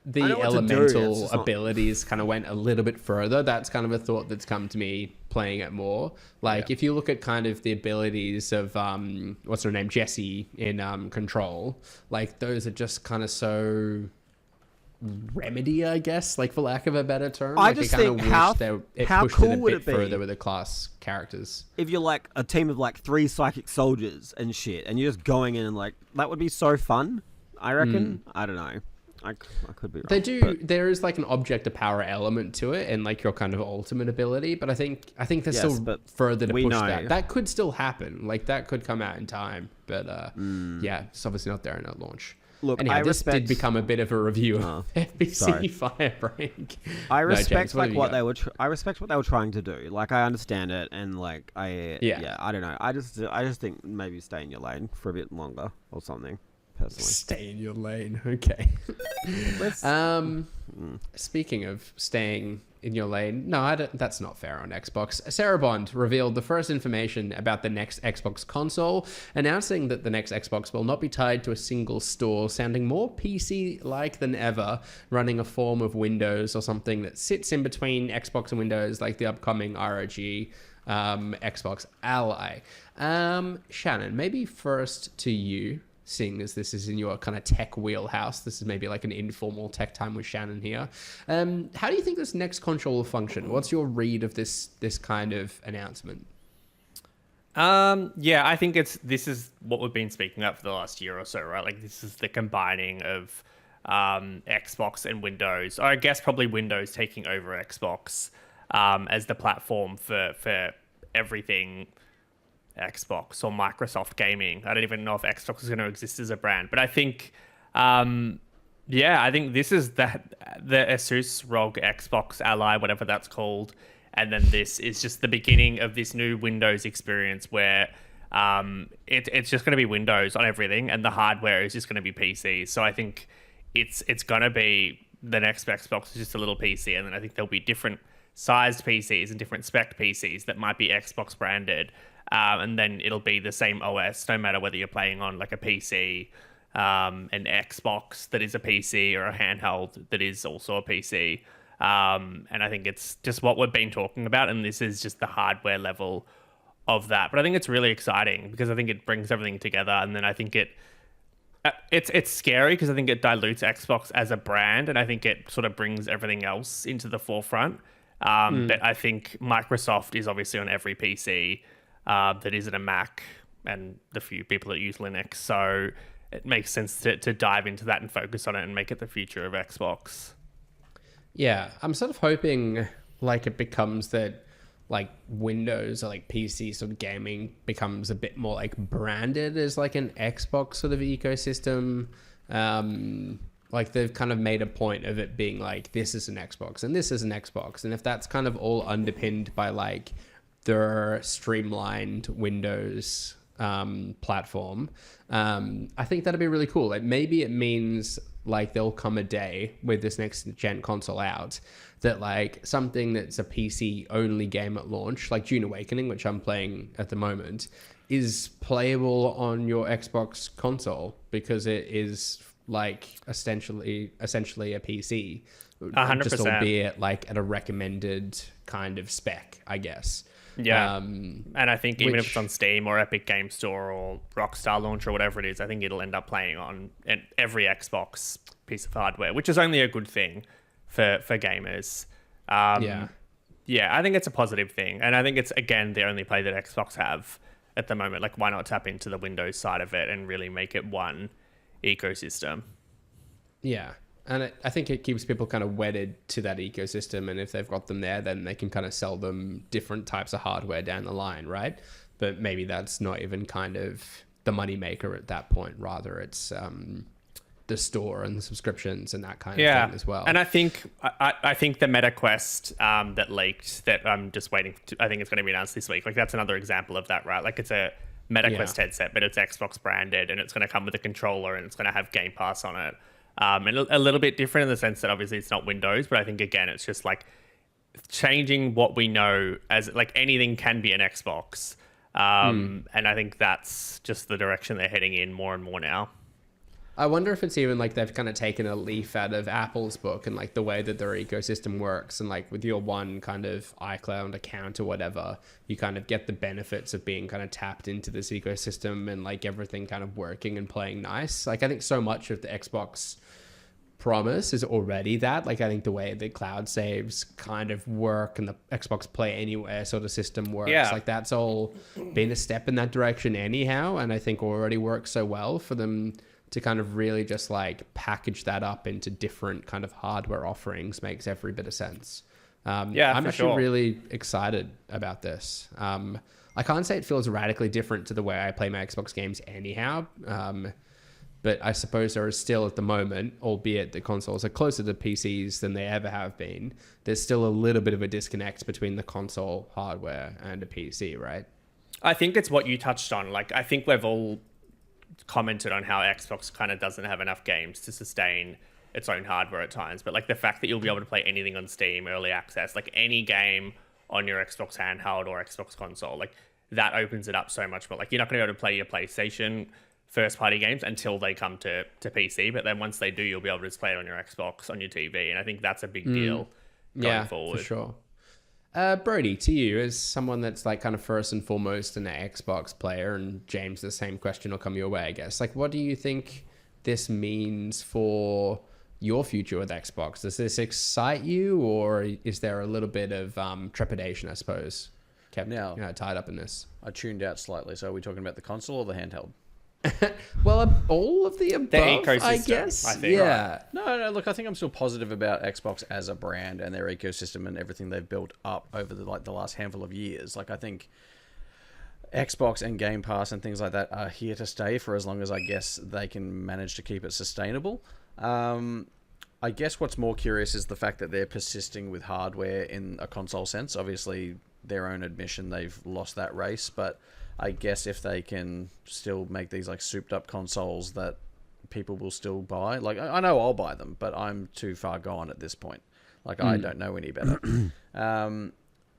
The I know what to do, elemental it's just not- abilities kind of went a little bit further. That's kind of a thought that's come to me playing it more. Like, if you look at kind of the abilities of, what's her name, Jessie in Control, like, those are just kind of so remedy, I guess, like, for lack of a better term. I Like, just kinda think wish how pushed cool it a would bit it be? further with the class characters. If you're like a team of like 3 psychic soldiers and shit, and you're just going in and like, that would be so fun, I reckon. I don't know. I could be wrong. They do. but- There is like an object of power element to it, and like your kind of ultimate ability. But I think there's Yes, still but further to we push know. that. That could still happen. Like that could come out in time. But yeah, it's obviously not there in at launch. Look, Anyhow, I this did respect- become a bit of a review Oh, of FBC sorry. Firebreak. I No, respect James, like have you what got? they were. I respect what they were trying to do. Like I understand it, and like Yeah. I don't know. I just think maybe stay in your lane for a bit longer or something. Personally, Stay in your lane. Okay. Let's- Speaking of staying in your lane, no, that's not fair on Xbox. Sarah Bond revealed the first information about the next Xbox console, announcing that the next Xbox will not be tied to a single store, sounding more PC-like than ever, running a form of Windows or something that sits in between Xbox and Windows, like the upcoming ROG Xbox Ally. Shannon, maybe first to you. Seeing as this is in your kind of tech wheelhouse, this is maybe like an informal tech time with Shannon here. How do you think this next console will function? What's your read of this kind of announcement? Yeah, I think this is what we've been speaking about for the last year or so, right? Like this is the combining of Xbox and Windows, or I guess probably Windows taking over Xbox as the platform for everything Xbox or Microsoft gaming. I don't even know if Xbox is going to exist as a brand, but I think, I think this is the Asus ROG Xbox Ally, whatever that's called, and then this is just the beginning of this new Windows experience where it's just going to be Windows on everything, and the hardware is just going to be PCs. So I think it's going to be the next Xbox is just a little PC, and then I think there'll be different sized PCs and different spec PCs that might be Xbox branded. And then it'll be the same OS, no matter whether you're playing on like a PC, an Xbox that is a PC, or a handheld that is also a PC. And I think it's just what we've been talking about, and this is just the hardware level of that. But I think it's really exciting because I think it brings everything together, and then I think it It's scary because I think it dilutes Xbox as a brand, and I think it sort of brings everything else into the forefront. But I think Microsoft is obviously on every PC that isn't a Mac, and the few people that use Linux. So it makes sense to dive into that and focus on it and make it the future of Xbox. Yeah, I'm sort of hoping like it becomes that like Windows or like PC sort of gaming becomes a bit more like branded as like an Xbox sort of ecosystem. Like they've kind of made a point of it being like, this is an Xbox and this is an Xbox. And if that's kind of all underpinned by like their streamlined Windows platform, I think that'd be really cool. Like maybe it means like there'll come a day with this next gen console out that like something that's a PC only game at launch, like Dune Awakening, which I'm playing at the moment, is playable on your Xbox console because it is like essentially a PC, 100%. just albeit like at a recommended kind of spec, I guess. Yeah, and I think even if it's on Steam or Epic Game Store or Rockstar Launch or whatever it is, I think it'll end up playing on every Xbox piece of hardware, which is only a good thing for gamers. Yeah, I think it's a positive thing, and I think it's, again, the only play that Xbox have at the moment. Like, why not tap into the Windows side of it and really make it one ecosystem? Yeah. And I think it keeps people kind of wedded to that ecosystem. And if they've got them there, then they can kind of sell them different types of hardware down the line, right? But maybe that's not even kind of the money maker at that point. Rather, it's the store and the subscriptions and that kind of thing as well. And I think the MetaQuest that leaked, that I'm just waiting to, I think it's going to be announced this week. Like, that's another example of that, right? Like, it's a MetaQuest headset, but it's Xbox branded, and it's going to come with a controller, and it's going to have Game Pass on it. And a little bit different in the sense that obviously it's not Windows, but I think, again, it's just like changing what we know as like anything can be an Xbox. And I think that's just the direction they're heading in more and more now. I wonder if it's even like they've kind of taken a leaf out of Apple's book and like the way that their ecosystem works. And like with your one kind of iCloud account or whatever, you kind of get the benefits of being kind of tapped into this ecosystem and like everything kind of working and playing nice. Like I think so much of the Xbox promise is already that. Like I think the way the cloud saves kind of work and the Xbox Play Anywhere sort of system works, like that's all been a step in that direction anyhow. And I think already works so well for them to kind of really just like package that up into different kind of hardware offerings makes every bit of sense. I'm actually really excited about this. I can't say it feels radically different to the way I play my Xbox games anyhow. But I suppose there is still at the moment, albeit the consoles are closer to PCs than they ever have been, there's still a little bit of a disconnect between the console hardware and a PC, right? I think it's what you touched on. Like, I think we've all commented on how Xbox kind of doesn't have enough games to sustain its own hardware at times. But like the fact that you'll be able to play anything on Steam, early access, like any game on your Xbox handheld or Xbox console, like that opens it up so much more. Like you're not going to be able to play your PlayStation first-party games until they come to PC, but then once they do, you'll be able to just play it on your Xbox, on your TV, and I think that's a big deal going forward. For sure. Brodie, to you, as someone that's like kind of first and foremost an Xbox player, and James, the same question will come your way, I guess. Like, what do you think this means for your future with Xbox? Does this excite you, or is there a little bit of trepidation, I suppose, kept tied up in this? I tuned out slightly, so are we talking about the console or the handheld? Well, all of the above, the ecosystem, I guess. I think, right? No, look, I think I'm still positive about Xbox as a brand and their ecosystem and everything they've built up over the last handful of years. Like, I think Xbox and Game Pass and things like that are here to stay for as long as I guess they can manage to keep it sustainable. I guess what's more curious is the fact that they're persisting with hardware in a console sense. Obviously, their own admission, they've lost that race, but I guess if they can still make these like souped up consoles that people will still buy, like I know I'll buy them, but I'm too far gone at this point. Like I don't know any better.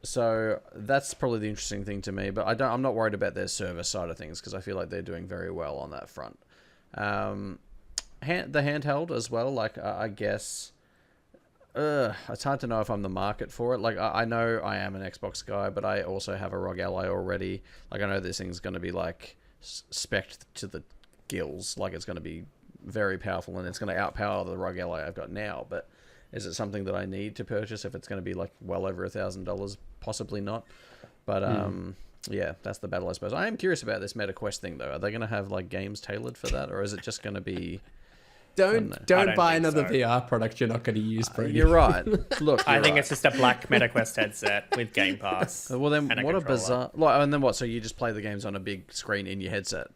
So that's probably the interesting thing to me, but I'm not worried about their service side of things because I feel like they're doing very well on that front. The handheld as well, like I guess it's hard to know if I'm the market for it. Like I know I am an Xbox guy, but I also have a ROG Ally already. Like I know this thing's going to be like spec'd to the gills. Like it's going to be very powerful and it's going to outpower the ROG Ally I've got now. But is it something that I need to purchase if it's going to be like well over $1,000? Possibly not. But yeah, that's the battle, I suppose. I am curious about this MetaQuest thing, though. Are they going to have like games tailored for that, or is it just going to be? Don't don't buy think another so. VR product you're not going to use, Brodie. You're right. Look, I you're think right. it's just a black MetaQuest headset with Game Pass. Well, then and what a controller. bizarre. Like, and then what? So you just play the games on a big screen in your headset?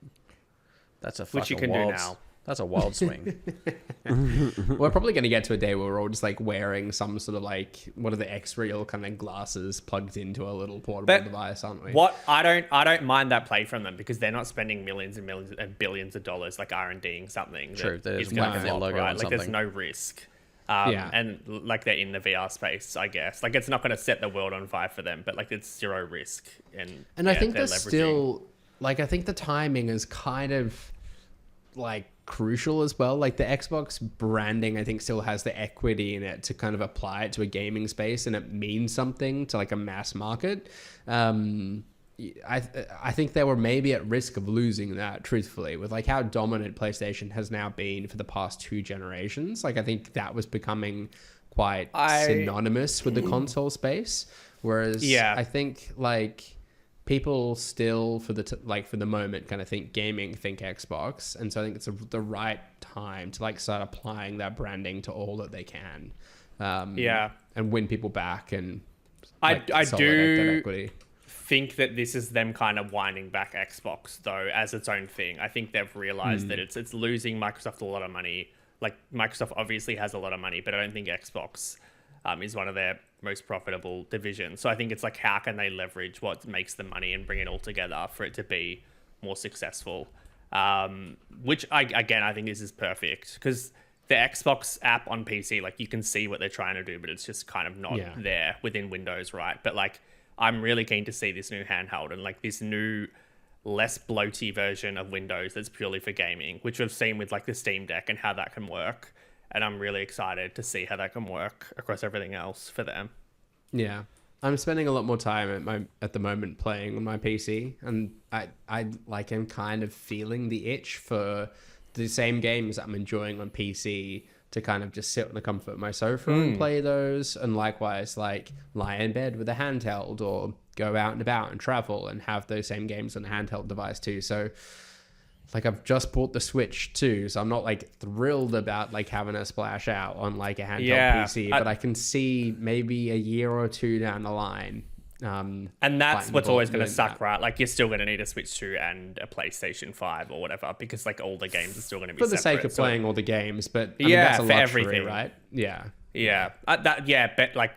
That's a Which you fucking can do wild. now. That's a wild swing. We're probably going to get to a day where we're all just like wearing some sort of like, what are the X-Real kind of glasses plugged into a little portable But device, aren't we? What I don't mind that play from them because they're not spending millions and millions and billions of dollars like R&Ding something. True, that there's is gonna whacking their flop, logo right? on Like there's something. no risk. Yeah. And like they're in the VR space, I guess. Like it's not going to set the world on fire for them, but like it's zero risk. And I think they're there's leveraging. still like, I think the timing is kind of like crucial as well. Like the Xbox branding, I think still has the equity in it to kind of apply it to a gaming space, and it means something to like a mass market. I think they were maybe at risk of losing that, truthfully, with like how dominant PlayStation has now been for the past 2 generations. Like I think that was becoming quite synonymous with the console space, whereas I think like people still for the moment kind of think gaming, think Xbox, and so I think it's the right time to like start applying that branding to all that they can, and win people back and like, I consolidate that do equity. think that this is them kind of winding back Xbox though as its own thing. I think they've realized that it's losing Microsoft a lot of money. Like Microsoft obviously has a lot of money, but I don't think Xbox is one of their most profitable divisions. So I think it's like, how can they leverage what makes the money and bring it all together for it to be more successful? Which I think this is perfect because the Xbox app on PC, like you can see what they're trying to do, but it's just kind of not there within Windows, right? But like, I'm really keen to see this new handheld and like this new, less bloaty version of Windows that's purely for gaming, which we've seen with like the Steam Deck and how that can work. And I'm really excited to see how that can work across everything else for them. Yeah. I'm spending a lot more time at the moment playing on my PC, and I am kind of feeling the itch for the same games that I'm enjoying on PC to kind of just sit on the comfort of my sofa and play those, and likewise like lie in bed with a handheld or go out and about and travel and have those same games on a handheld device too. So like I've just bought the Switch too, so I'm not like thrilled about like having a splash out on like a handheld PC, but I can see maybe a year or 2 down the line. And that's what's always going to suck, right? Like you're still going to need a Switch 2 and a PlayStation 5 or whatever, because like all the games are still going to be for the separate. sake of playing all the games, but I Yeah, mean, that's a for luxury, everything. right? Yeah. But like,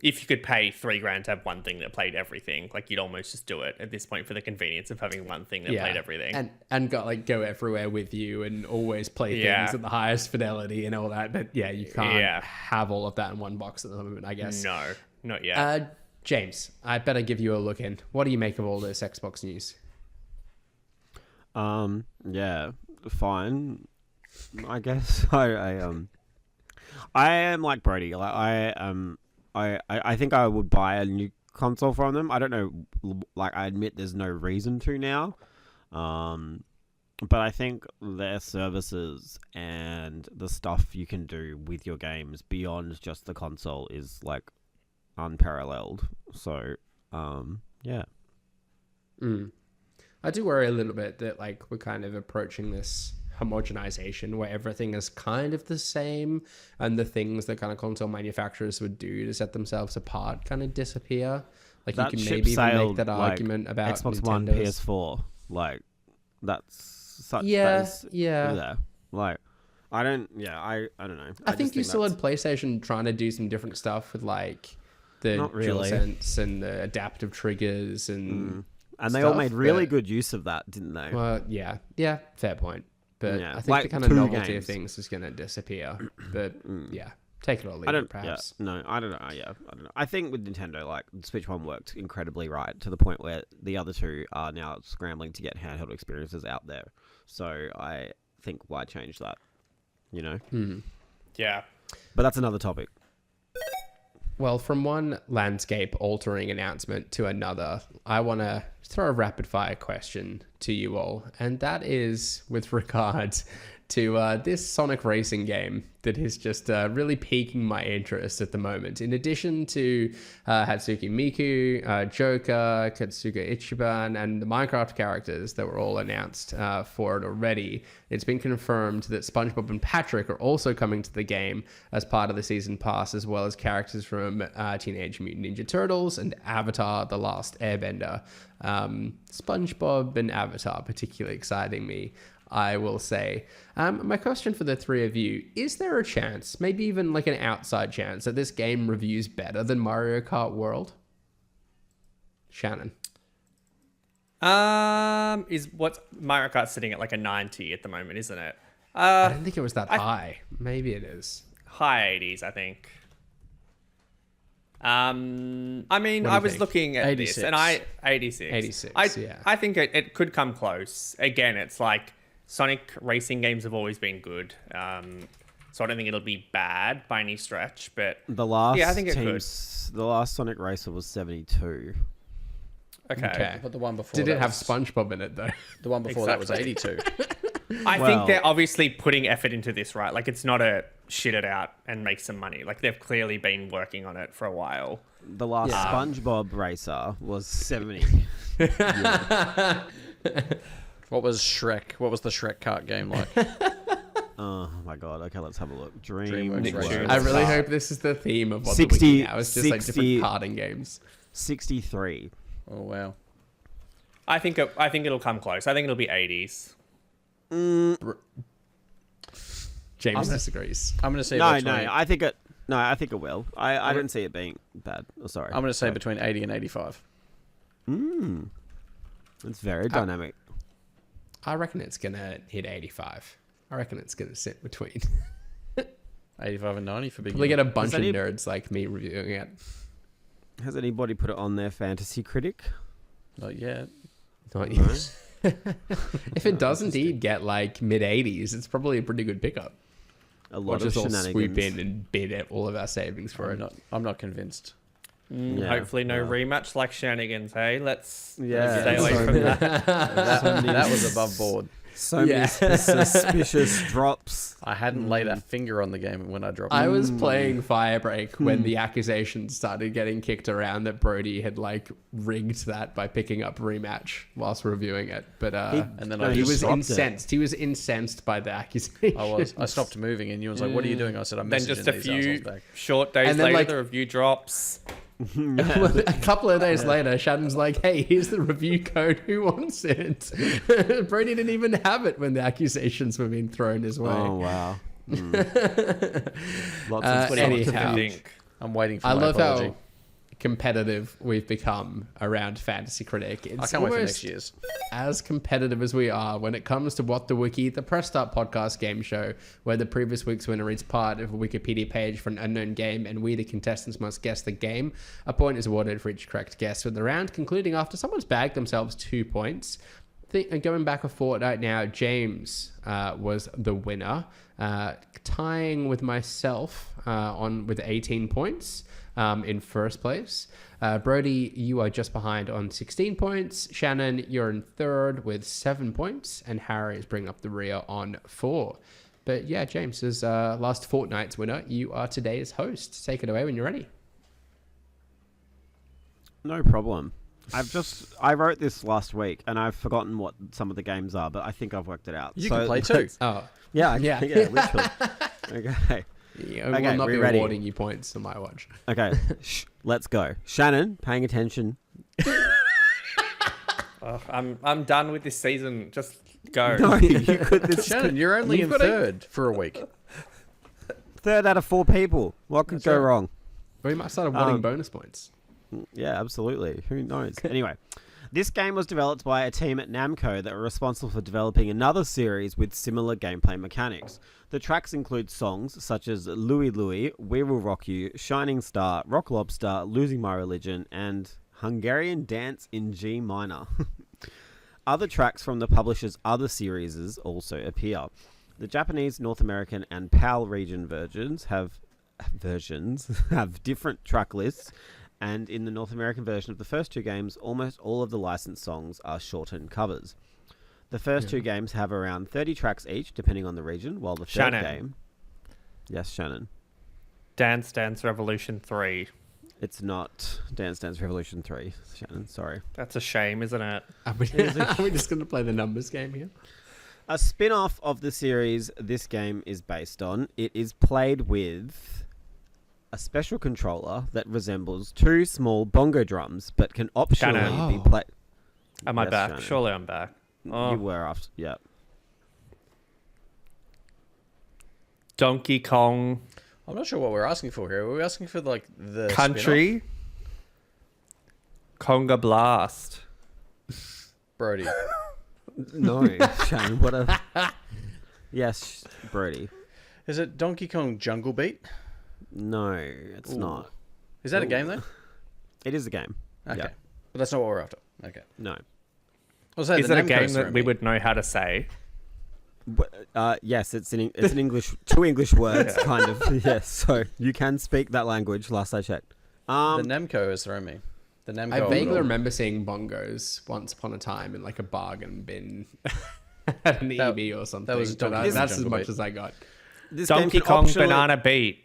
if you could pay $3,000 to have one thing that played everything, like you'd almost just do it at this point for the convenience of having one thing that played everything. And got like go everywhere with you and always play things at the highest fidelity and all that. But yeah, you can't have all of that in one box at the moment, I guess. No, not yet. James, I better give you a look in. What do you make of all this Xbox news? Yeah, fine. I guess I am like Brodie. Like I think I would buy a new console from them. I don't know. Like I admit, there's no reason to now. But I think their services and the stuff you can do with your games beyond just the console is like unparalleled. So, yeah. I do worry a little bit that like we're kind of approaching this homogenization where everything is kind of the same, and the things that kind of console manufacturers would do to set themselves apart kind of disappear. Like That you can ship maybe even sailed, make that like, argument about Xbox One, Nintendo's- PS4. Like that's such. Yeah, that is, yeah. Like I don't know. I think just you still that's- had PlayStation trying to do some different stuff with like the Not really. DualSense and the adaptive triggers and and they all stuff, made really but- good use of that, didn't they? well, yeah, fair point. But Yeah, I think like the kind of 2 novelty games. of things is going to disappear. But yeah, take it or leave I don't. it, perhaps. Yeah, no, I don't know. Yeah, I don't know. I think with Nintendo, like the Switch One worked incredibly right to the point where the other 2 are now scrambling to get handheld experiences out there. So I think why change that? You know. Yeah. But that's another topic. Well, from one landscape altering announcement to another, I want to throw a rapid fire question to you all, and that is with regard to this Sonic racing game that is just really piquing my interest at the moment. In addition to Hatsuki Miku, Joker, Katsuga Ichiban, and the Minecraft characters that were all announced for it already, it's been confirmed that SpongeBob and Patrick are also coming to the game as part of the season pass, as well as characters from Teenage Mutant Ninja Turtles and Avatar: The Last Airbender. SpongeBob and Avatar particularly exciting me, I will say. My question for the three of you, is there a chance, maybe even like an outside chance, that this game reviews better than Mario Kart World? Shannon. Is what Mario Kart's sitting at like a 90 at the moment, isn't it? I don't think it was that high. Maybe it is. High 80s, I think. I mean, What do I you was think? looking at 86. this, and 86. 86, yeah. I think it could come close. Again, it's like Sonic racing games have always been good. So I don't think it'll be bad by any stretch, but The last I think it the last Sonic Racer was 72. okay. But the one before Did that it have was- SpongeBob in it though? The one before that was Exactly. 82. I Well- think they're obviously putting effort into this, right? Like, it's not a shit it out and make some money. Like, they've clearly been working on it for a while. The last SpongeBob Racer was 70. What was Shrek? What was the Shrek kart game like? Oh my god. Okay, let's have a look. DreamWorks Dream. Racer. I really hope this is the theme of what 60 the wiki now is, just like 60 different karting games. 63. Oh wow. I think it'll come close. I think it'll be 80s. James disagrees. I'm gonna say No, between, I think it. No, I think it will. I don't see it being bad. Oh, sorry. I'm gonna say between 80 and 85. It's very dynamic. I reckon it's gonna hit 85. I reckon it's gonna sit between. 85 and 90 for big. We get a bunch Is of that nerds like me reviewing it. Has anybody put it on their fantasy critic? Not yet. Not yet. If it does indeed get like mid 80s, it's probably a pretty good pickup. A Or lot of just all shenanigans. swoop in and bid at all of our savings for it. I'm not convinced. Yeah, Hopefully no well. rematch like shenanigans, hey? Let's Yeah. stay away from that. That was above board. So many suspicious drops. I hadn't laid a finger on the game when I dropped I it. was playing Firebreak when the accusations started getting kicked around that Brodie had like rigged that by picking up Rematch whilst reviewing it. But And then No, I he just was dropped it. incensed. He was incensed by the accusation. I stopped moving, and you was like, "What are you doing?" I said, "I'm Then messaging just a these few assholes back." short days And then, later, like- the review drops. A couple of days later, Shannon's like, "Hey, here's the review code. Who wants it?" Brodie didn't even have it when the accusations were being thrown his way. Oh wow. Lots of anyhow. I think. I'm waiting for I my love apology. how competitive we've become around Fantasy Critic. It's I can't wait for almost next year's. as competitive as we are when it comes to What the Wiki, the Press Start podcast game show, where the previous week's winner is part of a Wikipedia page for an unknown game, and we, the contestants, must guess the game. A point is awarded for each correct guess, with the round concluding after someone's bagged themselves 2 points. Going back a fortnight now, James was the winner, tying with myself with 18 points in first place. Brodie, you are just behind on 16 points. Shannon, you're in third with 7 points, and Harry is bringing up the rear on 4. But yeah, James, as last fortnight's winner, you are today's host. Take it away when you're ready. No problem. I wrote this last week and I've forgotten what some of the games are, but I think I've worked it out. You can play too. Oh, Yeah, Yeah. yeah, literally. Okay. yeah, Okay, will not we be ready? awarding you points on my watch. Okay. Let's go. Shannon, paying attention. I'm done with this season. Just go. No, you could. This Shannon, you're only in You've got a- third for a week. third out of 4 people. What could go wrong? We might start awarding bonus points. Yeah, absolutely. Who knows? Anyway, this game was developed by a team at Namco that were responsible for developing another series with similar gameplay mechanics. The tracks include songs such as Louie Louie, We Will Rock You, Shining Star, Rock Lobster, Losing My Religion, and Hungarian Dance in G minor. Other tracks from the publisher's other series also appear. The Japanese, North American, and PAL region versions have different track lists and in the North American version of the first two games, almost all of the licensed songs are shortened covers. The first two games have around 30 tracks each, depending on the region, while the third game... Yes, Shannon. Dance Dance Revolution 3. It's not Dance Dance Revolution 3, Shannon, sorry. That's a shame, isn't it? Are we just going to play the numbers game here? A spin-off of the series this game is based on. It is played with a special controller that resembles two small bongo drums, but can optionally be played... Am I back? Shannon. Surely I'm back. You were after, yeah. Donkey Kong. I'm not sure what we're asking for here. Are we asking for like the country? Spin-off? Conga Blast. Brodie. No, Shane. What a... Yes, Brodie. Is it Donkey Kong Jungle Beat? No, it's not. Is that a game though? It is a game. Okay. Yeah. But that's not what we're after. Okay. No. Is it a game that we would know how to say? Yes, it's an English, two English words, kind of. Yes, so you can speak that language. Last I checked. The Namco has thrown me. The Namco. I vaguely remember seeing bongos once upon a time in like a bargain bin at an EB or something. That was that's as much as I got. This Donkey Kong Banana Beat.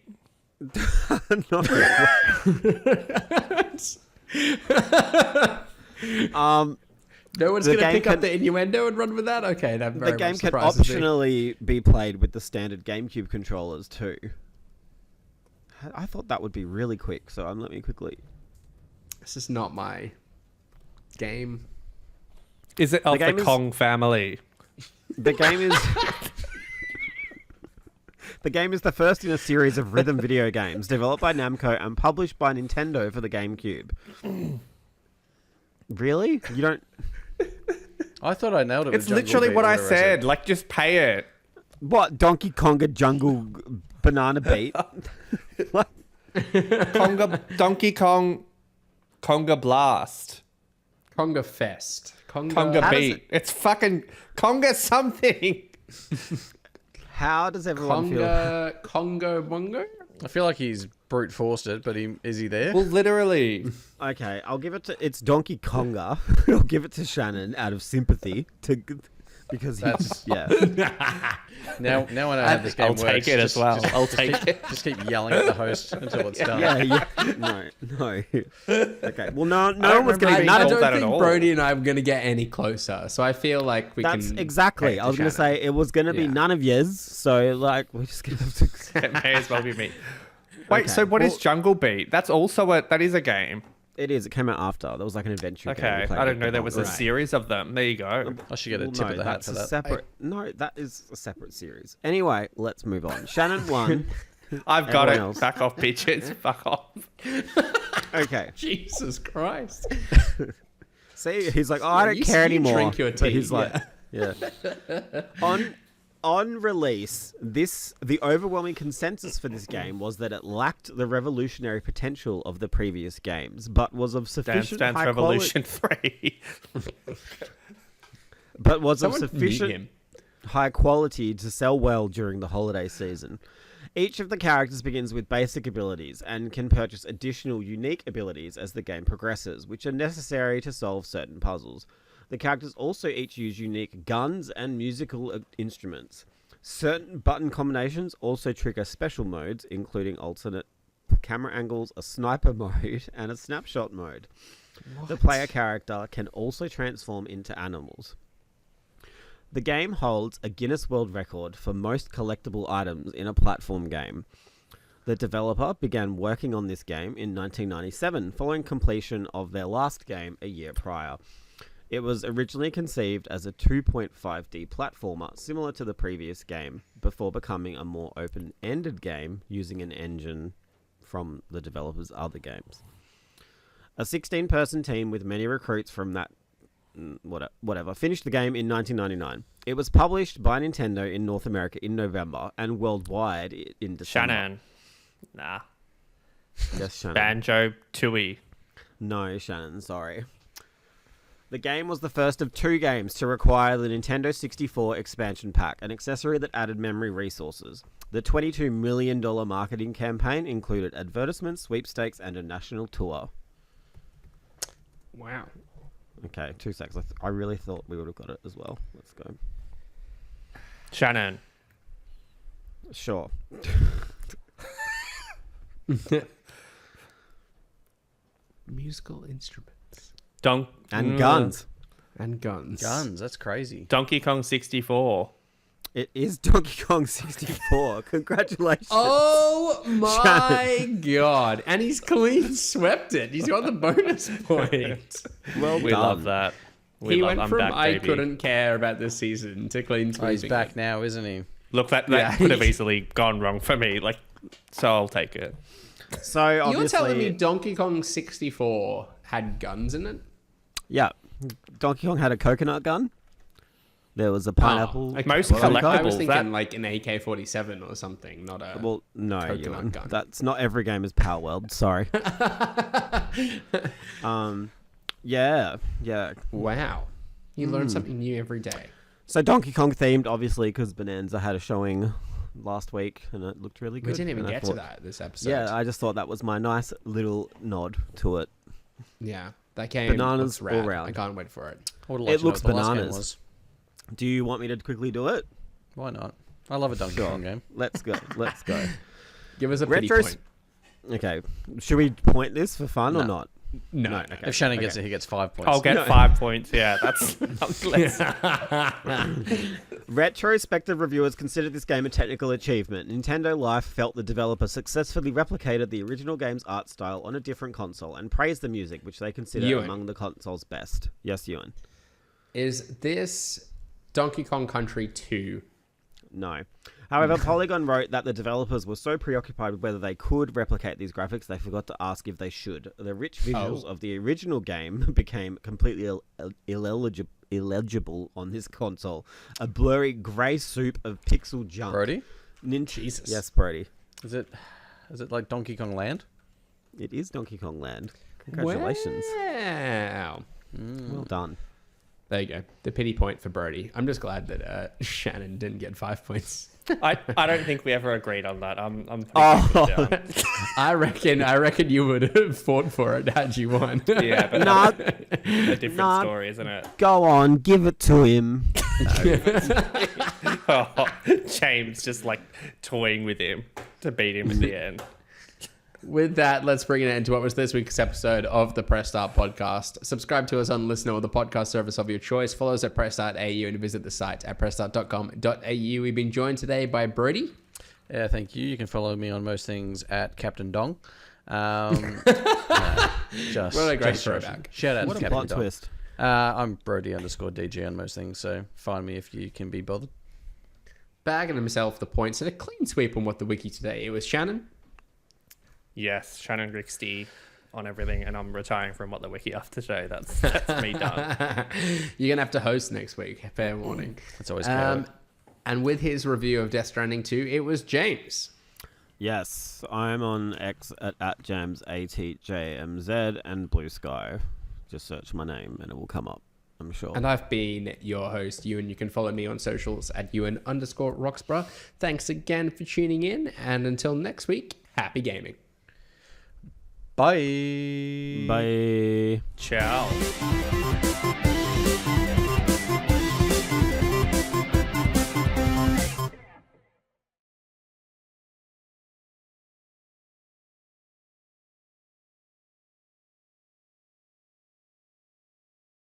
No one's going to pick up the innuendo and run with that? Okay, that very the game much can surprises me. optionally be played with the standard GameCube controllers too. I thought that would be really quick, so let me quickly... This is not my game. Is it of the Kong family? The game is... The game is the first in a series of rhythm video games developed by Namco and published by Nintendo for the GameCube. Really? You don't... I thought I nailed it. It's literally what I said. Like, just pay it. What? Donkey Konga Jungle Banana Beat? What? Donkey Kong Conga Blast. Conga Fest. Conga Beat. It's fucking Conga something. How does everyone feel? Congo Bongo? I feel like he's brute forced it, but is he there? Well, literally. Okay, I'll give it to... It's Donkey Konga. I'll give it to Shannon out of sympathy because he's... Yeah. Now I know how this game works. I'll take it as well. I'll take it. Just keep yelling at the host until it's done. Yeah. No. Okay. Well, no one was going to... I don't think Brodie and I are going to get any closer, so I feel like we can... That's exactly. I was going to say it was going to be none of yours, so like we're just going to have to... It may as well be me. Wait, so what is Jungle Beat? That's also that is a game. It is. It came out after. There was like an adventure game. Okay, I didn't know there was a series of them. There you go. I should get a tip of the hat for that. No, that is a separate series. Anyway, let's move on. Shannon won. I've got it. Else. Back off, bitches. Fuck off. Okay. Jesus Christ. See, he's like, I don't care anymore. Drink your tea. But he's like, yeah. On release, the overwhelming consensus for this game was that it lacked the revolutionary potential of the previous games, but was of sufficient Dance high Revolution quality. 3. But was of sufficient high quality to sell well during the holiday season. Each of the characters begins with basic abilities and can purchase additional unique abilities as the game progresses, which are necessary to solve certain puzzles. The characters also each use unique guns and musical instruments. Certain button combinations also trigger special modes, including alternate camera angles, a sniper mode, and a snapshot mode. What? The player character can also transform into animals. The game holds a Guinness World Record for most collectible items in a platform game. The developer began working on this game in 1997, following completion of their last game a year prior. It was originally conceived as a 2.5D platformer, similar to the previous game, before becoming a more open-ended game using an engine from the developer's other games. A 16-person team with many recruits from that whatever finished the game in 1999. It was published by Nintendo in North America in November and worldwide in December. Shannon. Nah. Yes, Shannon. Banjo-Tooie. No, Shannon, sorry. The game was the first of two games to require the Nintendo 64 expansion pack, an accessory that added memory resources. The $22 million marketing campaign included advertisements, sweepstakes, and a national tour. Wow. Okay, 2 seconds. I really thought we would have got it as well. Let's go. Shannon. Sure. Musical instruments. And guns. And guns. Guns. That's crazy. Donkey Kong 64. It is Donkey Kong 64. Congratulations. Oh my god. And he's clean swept it. He's got the bonus point. Well We done. love that. He went I'm from back, I baby. couldn't care about this season to clean sweeping. Oh, he's back it. now, isn't he? Look, that Yeah. could have easily gone wrong for me. Like, so I'll take it. So obviously, You're telling me Donkey Kong 64 had guns in it? yeah, Donkey Kong had a coconut gun. There was a pineapple. okay. Most Well, I was collectibles, thinking that- like an AK-47 or something, not a... Well, no, Coconut Ewan. gun. That's not every game is Power World. Sorry. Yeah. Wow. You learn something new every day. So Donkey Kong themed, obviously, because Bonanza had a showing last week and it looked really good. We didn't even and I get to thought- that this episode. Yeah, I just thought that was my nice little nod to it. Yeah. That game Bananas looks rad. all round. I can't wait for it. I would It like to know looks what the last game bananas. was. Do you want me to quickly do it? Why not? I love a Donkey Kong game. Let's go. Let's go. Give us a pity Retros- point. Okay. Should we point this for fun or No. not? No. okay. If Shannon gets it, he gets 5 points. I'll get 5 points. Yeah, that's. Let's, Retrospective reviewers considered this game a technical achievement. Nintendo Life felt the developer successfully replicated the original game's art style on a different console and praised the music, which they consider Ewan. among the console's best. Yes, Ewan. Is this Donkey Kong Country 2? No. However, Polygon wrote that the developers were so preoccupied with whether they could replicate these graphics, they forgot to ask if they should. The rich visuals of the original game became completely illegible on this console. A blurry grey soup of pixel junk. Brody? Jesus. Yes, Brodie. Is it like Donkey Kong Land? It is Donkey Kong Land. Congratulations. Wow. Well done. There you go. The pity point for Brodie. I'm just glad that Shannon didn't get 5 points. I don't think we ever agreed on that. I'm pretty Oh. down. I reckon you would have fought for it had you won. Yeah, but Nah, that's a different story, isn't it? go on, give it to him. Oh, James just like toying with him to beat him at the end. With that, let's bring an end to what was this week's episode of the Press Start podcast. Subscribe to us on Listener or the podcast service of your choice. Follow us at press.au and visit the site at pressstart.com.au. We've been joined today by Brodie. Yeah, thank you. You can follow me on most things at Captain Dong. What a great throwback. Shout out What to a Captain plot Dong. twist. I'm Brodie_DG on most things, so find me if you can be bothered. Bagging himself the points and a clean sweep on what the wiki today. It was Shannon. Yes, Shannon Grixty on everything, and I'm retiring from What the Wiki after today. That's me done. You're going to have to host next week. Fair warning. That's always chaotic. And with his review of Death Stranding 2, it was James. Yes, I'm on X at @JamsATJMZ and Blue Sky. Just search my name and it will come up, I'm sure. And I've been your host, Ewan. You can follow me on socials at Ewan_Roxburgh. Thanks again for tuning in. And until next week, happy gaming. Bye. Bye. Ciao.